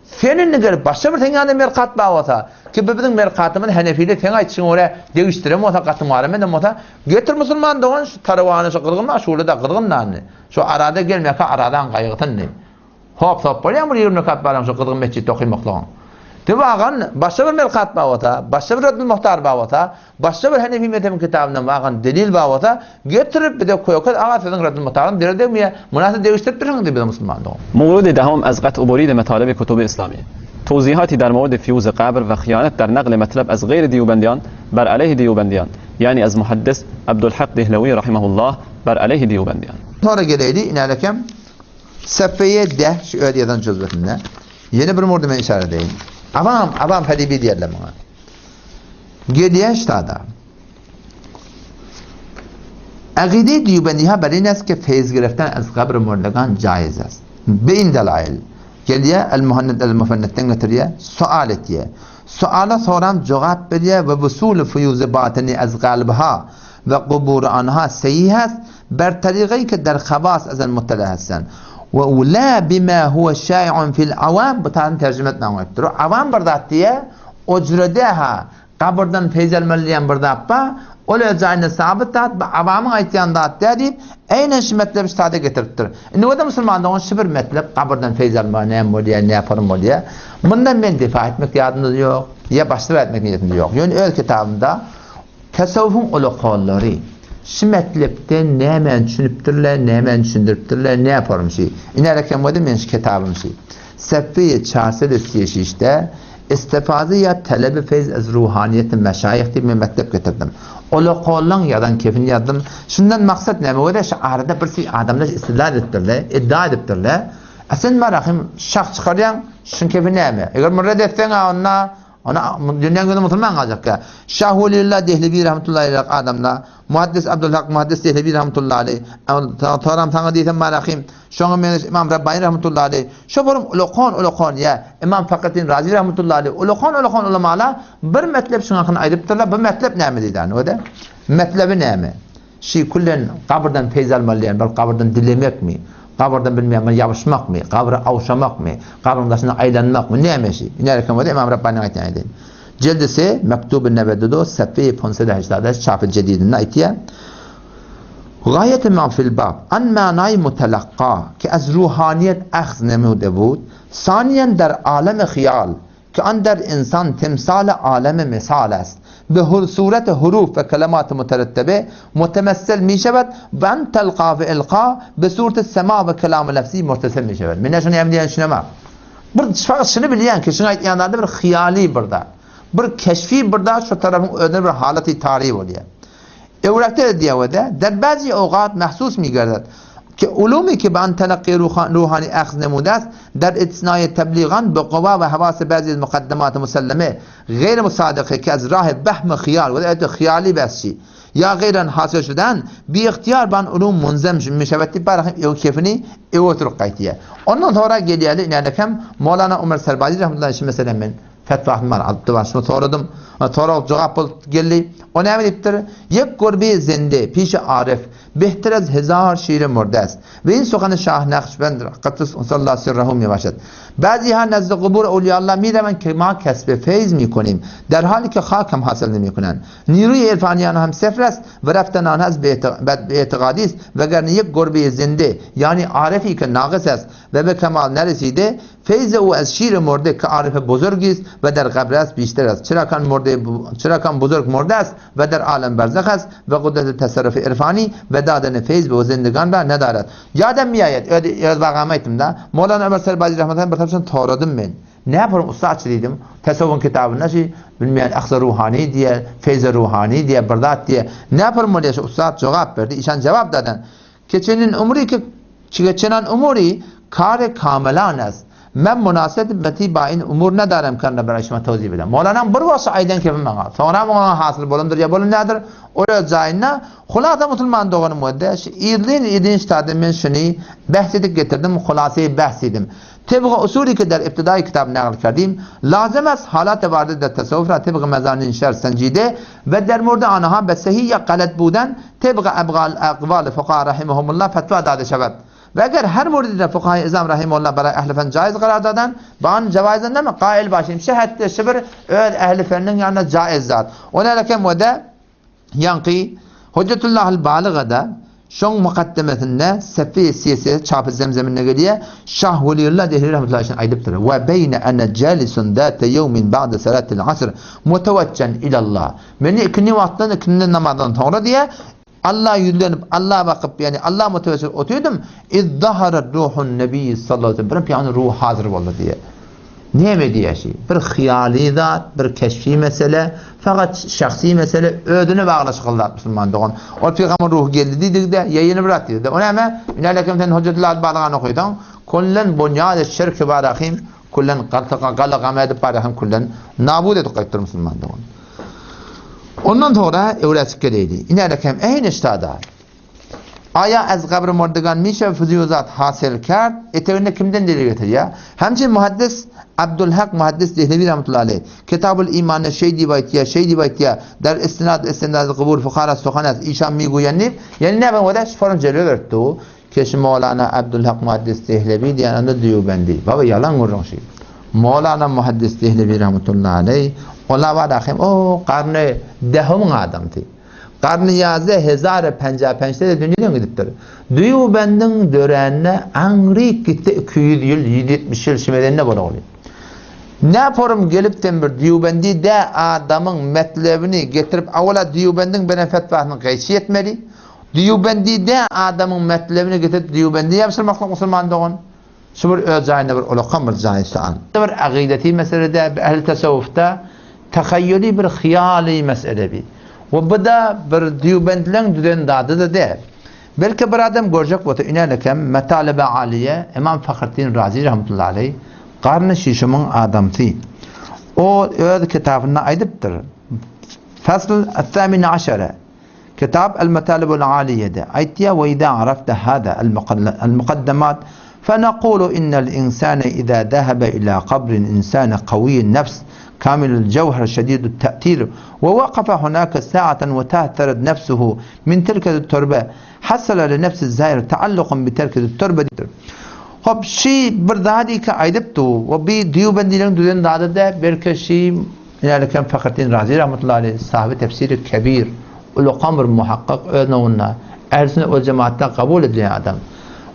B: Senin ne gelip başka bir tengane merkat bağlasa ki bizim merkatımın Hanefi'yle ten aytışın oraya değiştirem olsa katım var men olsa getir Müslüman doğan şu taravanı şu kırgınlar şöyle de kırgınlar şu arada gelmek aradan kayıqtın ne hop böyle bir 20 rekat bağlam şu kırgın mescid okumaklan Tebağın başka bir merkat bağlasa başka bir Reddül Muhtar bağlasa başka bir Hanefi mezhebinin kitabından bağlan delil bağlasa getirip bir de koyup ağasının Reddül Muhtar'ın derede mi münasip değiştirip durun diye Müslüman doğan
A: مورد دهم از قطع برید مطالب کتب اسلامی توضیحاتی در مورد فیوز قبر و خیانت در نقل مطلب از غیر دیوبندیان بر علیه دیوبندیان یعنی از محدث عبدالحق دهلوی رحمه الله بر علیه دیوبندیان
B: sonra geleydi inalekem sefeye de şu ödeyeden cüzbetinde yeni bir mordime işaret edeyim avam fedibi diyerler bana geliye ştada akide دیوبندیها بر این است که فیض گرفتن از قبر مردگان جایز است به این دلایل geliye el-muhannet'ten getiriyor sual etiyor suala soran cevap veriyor ve busul fuyuz batini az qalbha ve qubur anha sahih است بر طریقی که در خواص از المطلع هستند و لا بما هو شائع في العوام بتان ترجمه نامتر عوام برداتیه اجرده ها قبردن فیضل ملیان برداپا öyle cayne sabit tat ve avamın aytyandat deyip aynen metlep istada getiriptir. Ne o da Müslümanlar on şibir metlep kabirden feyz alma ne moliye ne yaparım moliye. Bundan ben defa etmek yadımda yok. Ya başta etmek niyetimde yok. Yani öyle kitabımda tasavvufun ulaqalları şu metlepte ne hemen düşünüptürler, ne hemen düşündürüptürler, ne yaparım şey. İnerken bu da benim kitabım şey. Seffiye çarşıda işte istifade ya talebi feyz az ruhaniyeti meşayih diye metlep getirdim. Ola qollan yadan kefin yazdım. Şundan maksat ne? O da şu arada bir adamlar istidlal ettirler, iddia ettirler. Aslında marahim şahs çıkaryan şun kefin ne? Eğer murad etsen ona dünyanın günü Müslüman olacak ya. Şahulillah Dehlevi rahmetullahi aleyh adamla muhaddis Abdülhak muhaddis Dehlevi rahmetullahi aleyh taram sana diyem marahim şoňa men İmam Rabbani rahmetullahi aleyh şu borum ulaqan ya İmam Fakrettin Razi rahmetullahi aleyh ulaqan ulamalar bir metlep şuna hakkında ayırıptırlar bu metlep näme diýdi o da metlebi näme şi kullen kabirden feyz almalyar bal kabirden dilemek mi kabirden bilmeýän ýabyşmak mı kabra awşamak mı kabirdaşyna aylanmak mı näme şi näme o da İmam Rabbani aýtdy Celdesi Mektub-ı Nebededo Seffi 580 çap-ı cedidinde aytiye Gayet ma fil bab an manay mutalaqqa ki az ruhaniyet akhz nemude bud saniyen der alem khiyal ki an der insan temsal alem misal است به صورت حروف و کلمات مترتبه متمثل می شود و ان تلقا و القا به صورت سما و کلام لفظی متصل می شود من شنو یعنی شنو ما bir faqat şunu bilýän ki şunu aýtýanlarda bir hyýaly birda bir keşfi birda şu tarafın önünde bir halati tarihi bolýar. Evrakta diýewde der bazı awqat mahsus mi gerdet ki ulumi ki ban talaqqi ruhani akhz nemudas der itnai tebliğan bi qawa ve havas bazı mukaddemat musallame gayr musadiqe ki az rah bahm khiyal ve da khiyali basşi ya gayran hasil şudan bi ihtiyar ban ulum munzam müşavetti barahim ev kefini ev oturup qaytiye. Ondan sonra gelýärli inanakam Mevlana Ömer Serbazi rahmetullahi aleyh mesela men fetvahım var aldı var şunu soradım. Sonra cevap geldi. O näme diýipdir? Yek gurbi zinde pişi arif بهتر از 1000 شیر مرده است. و این سخن شاه نقشبند قدس الله سره می باشد. بعضی ها نزد قبور اولیاء الله می روند که ما کسب فیض می کنیم، در حالی که خاک هم حاصل نمی کنند. نیروی عرفانیان هم صفر است و رفتن آنها به اعتقادی است، وگرنه یک گربه زنده یعنی عارفی که ناقص است و به کمال نرسیده، فیض او از شیر مرده که عارف بزرگی است و در قبر است بیشتر است، چرا کان بزرگ مرده است و در عالم برزخ است و قدرت تصرف عرفانی و دادن فیض به زندگان را ندارد. یادم میآید یاد واقعیتم ده مولانا عمر سربازی رحمت الله برترشون تاردم من نه پرم استاد شدیدم تصور کتاب نشی بالمیان اخذ روحانی دیه فیض روحانی دیه بردات دیه نه پرم مولیش استاد جواب برد. ایشان جواب دادن که چنین اموری کار کاملان است، من مناسبتی با این امور ندارم که برای شما توضیح بدم. مولانا برواس عیدن که من sonra مولانا حاصل بولندر یا بولند ندر oraya cayına خلاصه مسلمان doğanın müdde idin iştadım men şunu bahsedip getirdim, خلاصه bahsedim. طبق اصولی که در ابتدای کتاب نقل کردیم لازم است حالات وارد در تصوف را طبق مزامین شرع سنجیده و در مورد آنها به صحیح یا غلط بودن طبق اقوال فقها رحمهم الله فتوا داده شود. و اگر هر موردی را فقهای اعظم رحمه الله برای اهل فن جایز قرار دادن با آن جوایزنده من قائل باشیم شهادت شبر اهل فنن yani caiz zat. Ona lakin vada yanqi Hüccetullah el-Baliga'da şon mukaddemesinde Seffi siyasi çapı zemzemine geliyor. Şah Veliyullah Dehri rahmetullahi aleyhi aydıptır. Ve beyne ene calisun dâte yevmin ba'de salatil asr muteveccan ilallah. Beni ikindi vaktinden ikindi namazdan sonra diye Allah yüzlenip Allah'a bakıp yani Allah muteveccih otuyordum. İzdahara ruhun nebi sallallahu aleyhi ve sellem. Yani ruh hazır oldu diye. Niye mi diye şey? Bir hiyali zat, bir keşfi mesele, fakat şahsi mesele ödünü bağlı kıldı Müslüman doğan. O peygamber ruhu geldi dedik de yayını bıraktı. Ona hemen inalekem sen Hüccetullah bağlanan okuydan. Kullen bunyad şirk barahim, kullen qalqa medip barahim, kullen nabud edip Müslüman doğan. Ondan sonra öğretkedeydi. İnalekem eyn iştada. Aya az kabr murdagan میشه فضیوزات حاصل کرد اتونه kimden deli getiriyor? Hemçin muhaddis Abdülhak muhaddis Dehlevi rahmetullahi aleyh Kitab el-İman şey divaytiya در استناد قبول فقهاء سخن است ایشان میگویند یعنی نه به ودش فرم جلو برد که مولانا عبدالحق محدث دهلوی دیانند دیوبندی بابا yalan گرانشی مولانا محدث دهلوی رحمت الله علیه علما داخل او قرن دهم آدمتی قرن 1055 de dünyadan gidiptir. Diyubendin dörenine angri gitti 200 yıl 770 yıl şimedenine bana oluyor. Ne forum gelip bir Diyubendi de adamın metlebini getirip avla Diyubendin bana fetvasını kaysi etmeli. Diyubendi de adamın metlebini getirip Diyubendi yapsın Müslüman doğun. Şu bir özayına bir ulakam bir zayısı an. Bir akideti meselede ehl-i tasavvufta tehayyülü bir khiyali mesele bir. Ve bu da bir Diyubendlerin düzen dadı da değil. Belki bir adam görecek bu da inalekem metalebe aliye İmam Fakrettin Razi rahmetullahi aleyh qarn şişimin adamtı. O öz kitabına aydıptır. Fasl el-thamin aşere Kitab el-metalebe al-aliye'de aytiya ve idâ arafte hâda el-mukaddemat فنقول إن الإنسان إذا ذهب إلى قبر إنسان قوي النفس كامل الجوهر شديد التأثير ووقف هناك ساعة وتأثرت نفسه من تلك التربة حصل لنفس الزائر تعلق بتلك التربة. خب شيء بردادي كأيدبتو وبي ديوبنديلن دودن داده بركة شيء يعني كان فقرتين رازي رحمة الله عليه صاحب تفسير كبير والقمر محقق نونا أرسل والجماعة قبول ادلي آدم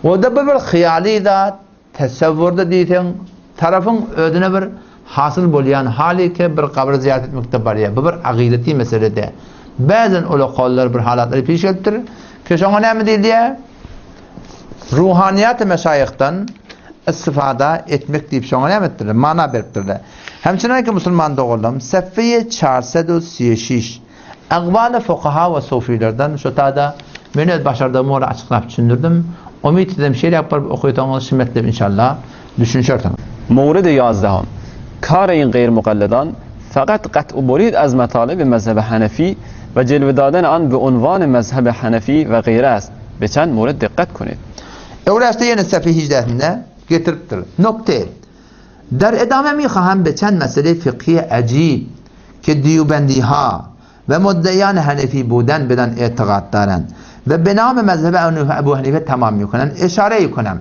B: وده bir khiyali da tasavvurda diyten tarafın ödüne bir hasıl bolayan hali ki bir kabr ziyaret etmekte var ya bu bir akideti meselede bazen öyle kollar bir halatları peş gelir ki şuna ne mi değil diye ruhaniyat meşayihten istifade etmek deyip şuna ne ettirir mana verdirir. Hemçinin ki Müslüman doğuldum Seffiye 436 akval fukaha ve sufilerden şu tada beni başardığım orada açıklayıp düşündürdüm. Umid ederim şeyler yapıp okuyacağımız şimdilik inşallah düşünüşürtüm.
A: مورد 11 کار این غیر مقلدان فقط قطع و برید از مطالب مذهب حنفی و جلوه دادن آن به عنوان مذهب حنفی و غیره است. به چند مورد دقت کنید.
B: اولشته یه صفحه 18 getiriptir. Nokta. در ادامه میخواهم به چند مسئله فقهی عجیب که دیوبندی ها و مدعیان حنفی بودن بدن اعتقاد دارند ve به نام مذهب ابو حنیفه تمام میکنن. اشاره کنم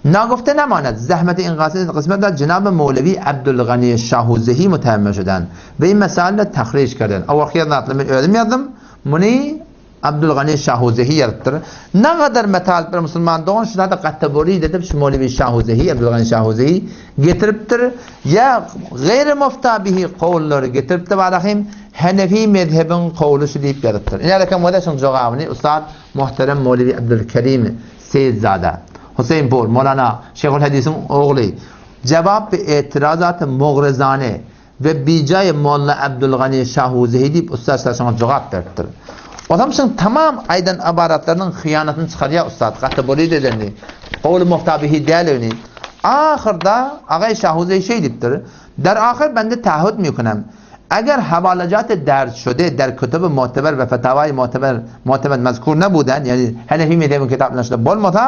B: ناگفته نماند زحمت این قسمت در جناب مولوی عبدالغنی شاهوزهی متهم شدن و این مسائل تخریج کردن. اول خیلی نطلب ödüm yazdım. Muni Abdülgani Şahuzehi yarattır. Ne kadar metal bir Müslüman doğan şuna da kategori dedim şu Mevlevi Şahuzehi, Abdülgani Şahuzehi getiriptir. Ya gayri muftabihi kavulları getiriptir. Bakayım Hanefi mezhebin kavulu şu deyip yarattır. İnşallah ki muhteşem cevabını Ustad muhterem Mevlevi Abdülkerim Seyidzade Hüseyin Pur, Mevlana Şeyhü'l-Hadis'in oğlu cevap ve itirazat-ı muğrezane ve bicay Molla Abdülgani Şahuzehi deyip Ustad sana cevap verdir. Adamsın tamam aydan abaratlarının hıyanatını çıkarıyor Ustad. Kategori dediğini, kavlu muhtabihi değerlerini. Ahırda Ağay Şahuzehi şey deyiptir. Der ahir bende taahhüt miکنم. اگر حوالجات درج شده در کتب معتبر و فتاوای معتبر مذکور نبودن یعنی حنفی مذهب کتاب نشده bolmasa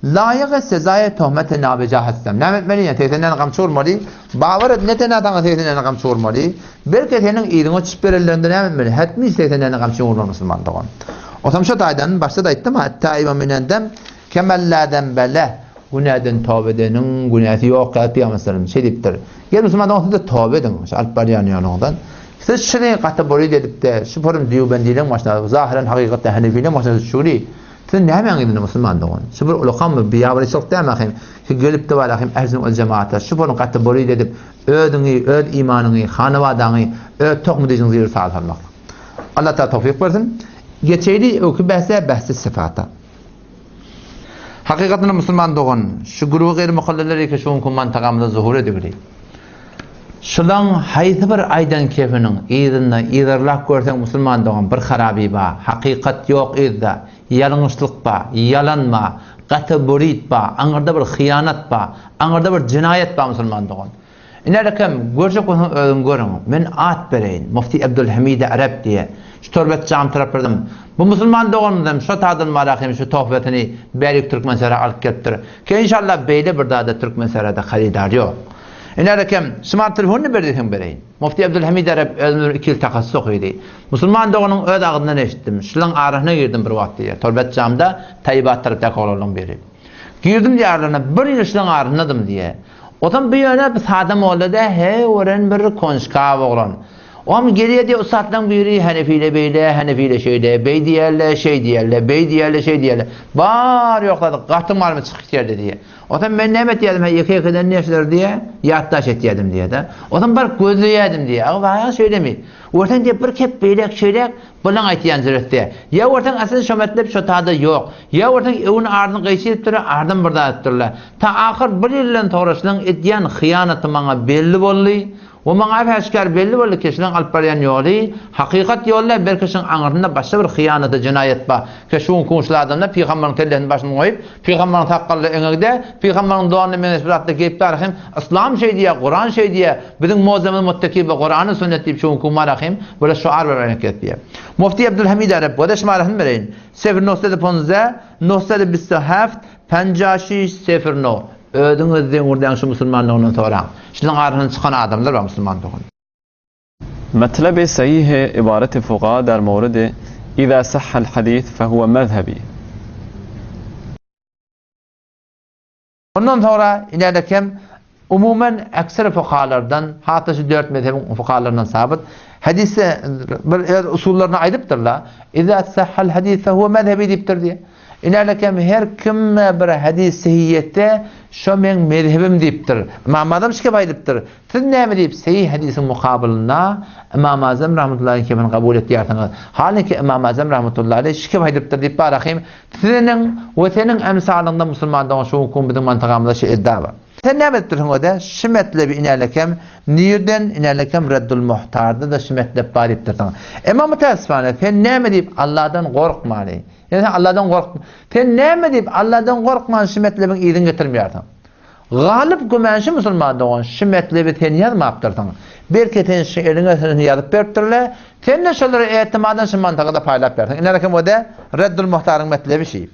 B: layık sezai töhmet nabıca hastım. Nämetmeli ya teyzenden qamçur mali. Bavar netena tağı teyzenden qamçur mali. Belki senin iyiliğini çıpırlarında nämetmeli. Hatmi teyzenden qamçur Müslüman doğan. Otam şu taydan başta da ettim hatta imam minendem kemelladen bele günaden tövbedenin günahı yok kıyametsinin şey deyiptir. Gel Müslüman doğan da tövbe edin. Alpariyan yanından. Siz şuraya kategori dedip de şu forum Diyubendi'nin başına zahiren hakikaten Hanefi'nin başına şuri. Sen ne hemen gidin Müslüman doğan. Şu bir ulukam bir yavru çok demekim ki gelip de valakim erzin ol cemaate. Şu forum kategori dedip ödünü, öd imanını, hanavadanı, öd tohmu diyeceğiniz yeri sağlarmak. Allah ta tevfik versin. Geçeyli oku bahse sıfata. Hakikaten Müslüman doğan şu grubu gayri muhalleleri ki şu ünkum mantakamda zuhur edigri. Şulan haydi bir aydan kefinin iğdirlak görsen Müslüman doğan bir harabi ba, hakikat yok idda, yalınışlık ba, yalanma, kategorit ba, anırda bir hıyanat ba, anırda bir cinayet ba Müslüman doğan. İnerken görecek olsun ödüm görün, men at bereyin, Mufti Abdülhamid Arap diye, şu torbet cam taraflardım. Bu Müslüman doğandım, şu tadın marakim, şu tohbetini Beylik Türkmenser'e alıp gettir. Ki inşallah beyle bir daha da Türkmenser'e haridar yok. İnerken smart telefonunu verdiğim bereyin. Mufti Abdülhamid Arap özümür 2 yıl takassus idi. Müslüman doğanın öd ağından eşittim. Şulan arahına girdim bir vakti diye. Torbet camda Tayyibat tarafta olalım beri. Girdim diye arahına, bir yıl şulan arahınadım diye. Otam bir yöne bir sadam oldu da he oran bir konuşka oğlan. Oğam geriye diye ustaddan biri Hanefiyle beyle, Hanefiyle şeyle, bey diyerle, şey diyerle, bey diyerle, şey diyerle. Var yokladı, kahtım var mı çıkık yerdi diye. Otam ben ne diyedim, yaka ne yaşlar diye, yattaş et diyedim diye de. Otam bar gözlüyedim diye, ağabey söylemi. Ortan diye bir kep beylek şeylek, bulan aytiyan zürette. Ya ortan asıl şömetlep şu tadı yok. Ya ortan evin ardını kayşirip durur, ardın burada ettirler. Ta ahir bir yılın toğrasının etdiyen hıyanatı bana belli bollu. O bana aşkar belli bollu kişinin alparayan yolu, hakikat yolla belki anırında başka bir hıyanatı cinayet ba. Keşun kunşlu adamda Peygamber'in tellerini başını koyup, Peygamber'in takkallı önüde, Peygamber'in doğanlı menesbiratlı geyip tarihim, İslam şey diye, Kur'an şey diye, bizim muazzamın muttaki ve Kur'an'ın sünnet deyip şun kumarahim, böyle şuar ver hareket diye. Mufti Abdülhamid Arap, bu da şımarahim vereyin. 0.15, 0.27, 56.09. Ödünüzden oradan şu Müslümanlığını soran. Şunun arasından çıkan adamlar var Müslüman doğan.
A: مطلب صحیح عبارت فقها در مورد اذا صح الحديث فهو مذهبي.
B: Ondan sonra ilerlekem umumen ekser fukahalardan hatta şu 4 mezhebin fukahalarından sabit hadise bir usullarına ayrıptırlar. İza sahhal hadis fehuve mezhebi deyiptir diye. İlerlekem her kim bir hadis sahihiyette şu men mezhebim deyiptir. İmam Azam şike bayılıptır. Siz ne deyip sahih hadisin mukabilına İmam Azam rahmetullahi aleyhi kabul ettiğiniz. Halbuki İmam Azam rahmetullahi aleyhi şike bayılıptır deyip barakayım. Sizin ve senin emsalında Müslümandan şu hukum bizim mantıkamızda şey iddia var. Sen ne ettirsin o da? Şimetle bir inerlekem, niyeden inerlekem reddül muhtarda da şimetle bariptir. Ama müteessifane, sen ne deyip Allah'tan korkma. Yani Allah'tan korkma. Sen ne deyip Allah'tan korkma şimetle ben iyiden getirmiyordun. Galip gümenşi Müslümandan şimetle bir sen yazmayıptırdın. Belki sen şiirine yazıp veriptirler, sen de şunları etimadan şu mantıqada paylap verdin. İnerlekem o da reddül muhtarın metlebi şey.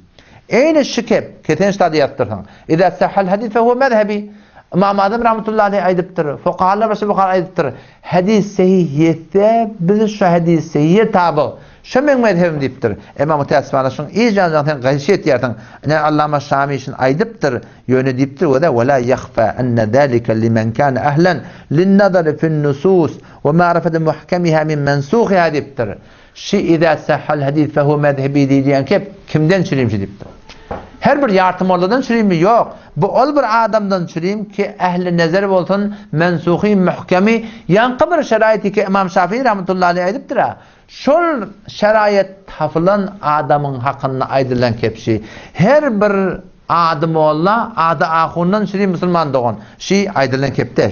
B: Aynı şikep keten stadı yaptırsan. İza sahhal hadis fehuve mezhebi. İmam Azam rahmetullahi aleyhi aydıptır. Fuqahalar başı fuqahalar aydıptır. Hadis sahihiyette biz şu hadis sahihiye tabi. Şu men mezhebim deyipdir. Emma mutasifana şun iyice zaten gayşet yerden. Ne Allama Şami için aydıptır. Yönü deyipdir. Ve de ve la yakhfa enne zalika limen kana ahlan lin-nazar fi'n-nusus ve ma'rifati muhkemiha min mensuhiha deyipdir. Şi iza sahhal hadis fehu mezhebi diyen kimden çürüyümçü deyipdir. Her bir yartım oladan çürüyümü yok. Bu ol bir adamdan çürüyüm ki ehli nezar olsun mensuhi muhkemi yankı bir şeraiti ki İmam Şafii rahmetullahi aleyh ediptir ha. Şol şerayet tafılan adamın hakkında aydılan kepşi. Her bir adım ola adı ahundan çürüyüm Müslüman doğan. Şi aydılan kepte.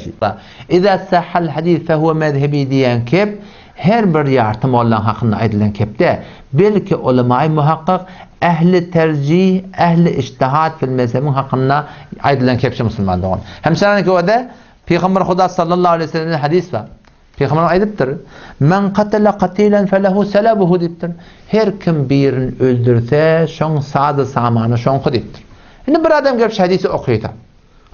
B: İza sahhal hadis fehu mezhebi diyen kep her bir yartım olan hakkında aydılan kepte. Belki ulema-i muhakkak ehli tercih, ehli ijtihad fil mezhebin hakkında aydılan kepçe Müslüman doğan. Hemşehrin ki o da Peygamber Huda sallallahu aleyhi ve sellem'in hadis var. Peygamber aydıptır. Men katala katilen felehu selabuhu deyiptir. Her kim birini öldürse şon sadı samanı şon deyiptir. Şimdi bir adam gelip hadisi okuydu.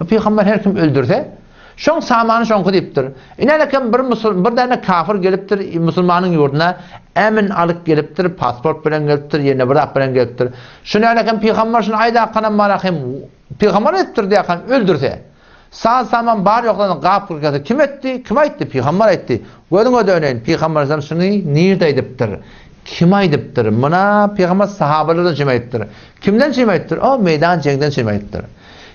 B: Peygamber her kim öldürse şon samanı şon deyiptir. İnanakam bir tane kafir geliptir Müslümanın yurduna emin alıp geliptir, pasport bilen geliptir, yerine bırak bilen geliptir. Şunu anakam Peygamber şunu ayda akanan marahim Peygamber ettir diye akan öldürse. Sağ saman bar yoklarını qap kırgası kim etti? Kim aytti? Peygamber etti. Gördün o da örneğin Peygamber şunu nerede ediptir? Kim aydıptır? Buna Peygamber sahabelerden kim ayttir? Kimden kim ayttir? O meydan cengden kim ayttir?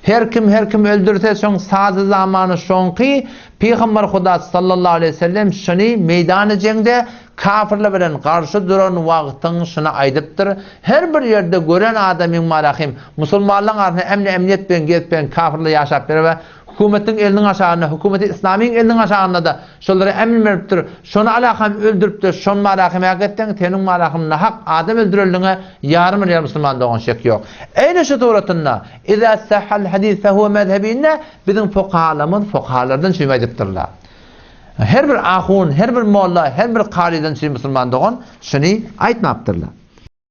B: Her kim öldürse şon sazı zamanı şonki Peygamber Huda sallallahu aleyhi ve sellem şunu meydanı cengde kafirle bilen karşı duran vaqtın şuna aydıptır. Her bir yerde gören adamın marahim Müslümanlığın arasında emniyet ben getpen kafirle yaşap ve hükümetin elinin aşağına, hükümeti İslami'nin elinin aşağına da şunları emin veriptir. Şunu alakam öldürüptür. Şun marahim hakikaten tenin marahimna hak adam öldürüldüğüne yarım yer Müslüman doğan şek yok. Eyni şu turatında İza sahhal hadis fehuve mezhebinne bizim fukahalardan şüme ediptirler. Her bir ahun, her bir molla, her bir qariden Müslüman doğan şunu aytmaptırlar.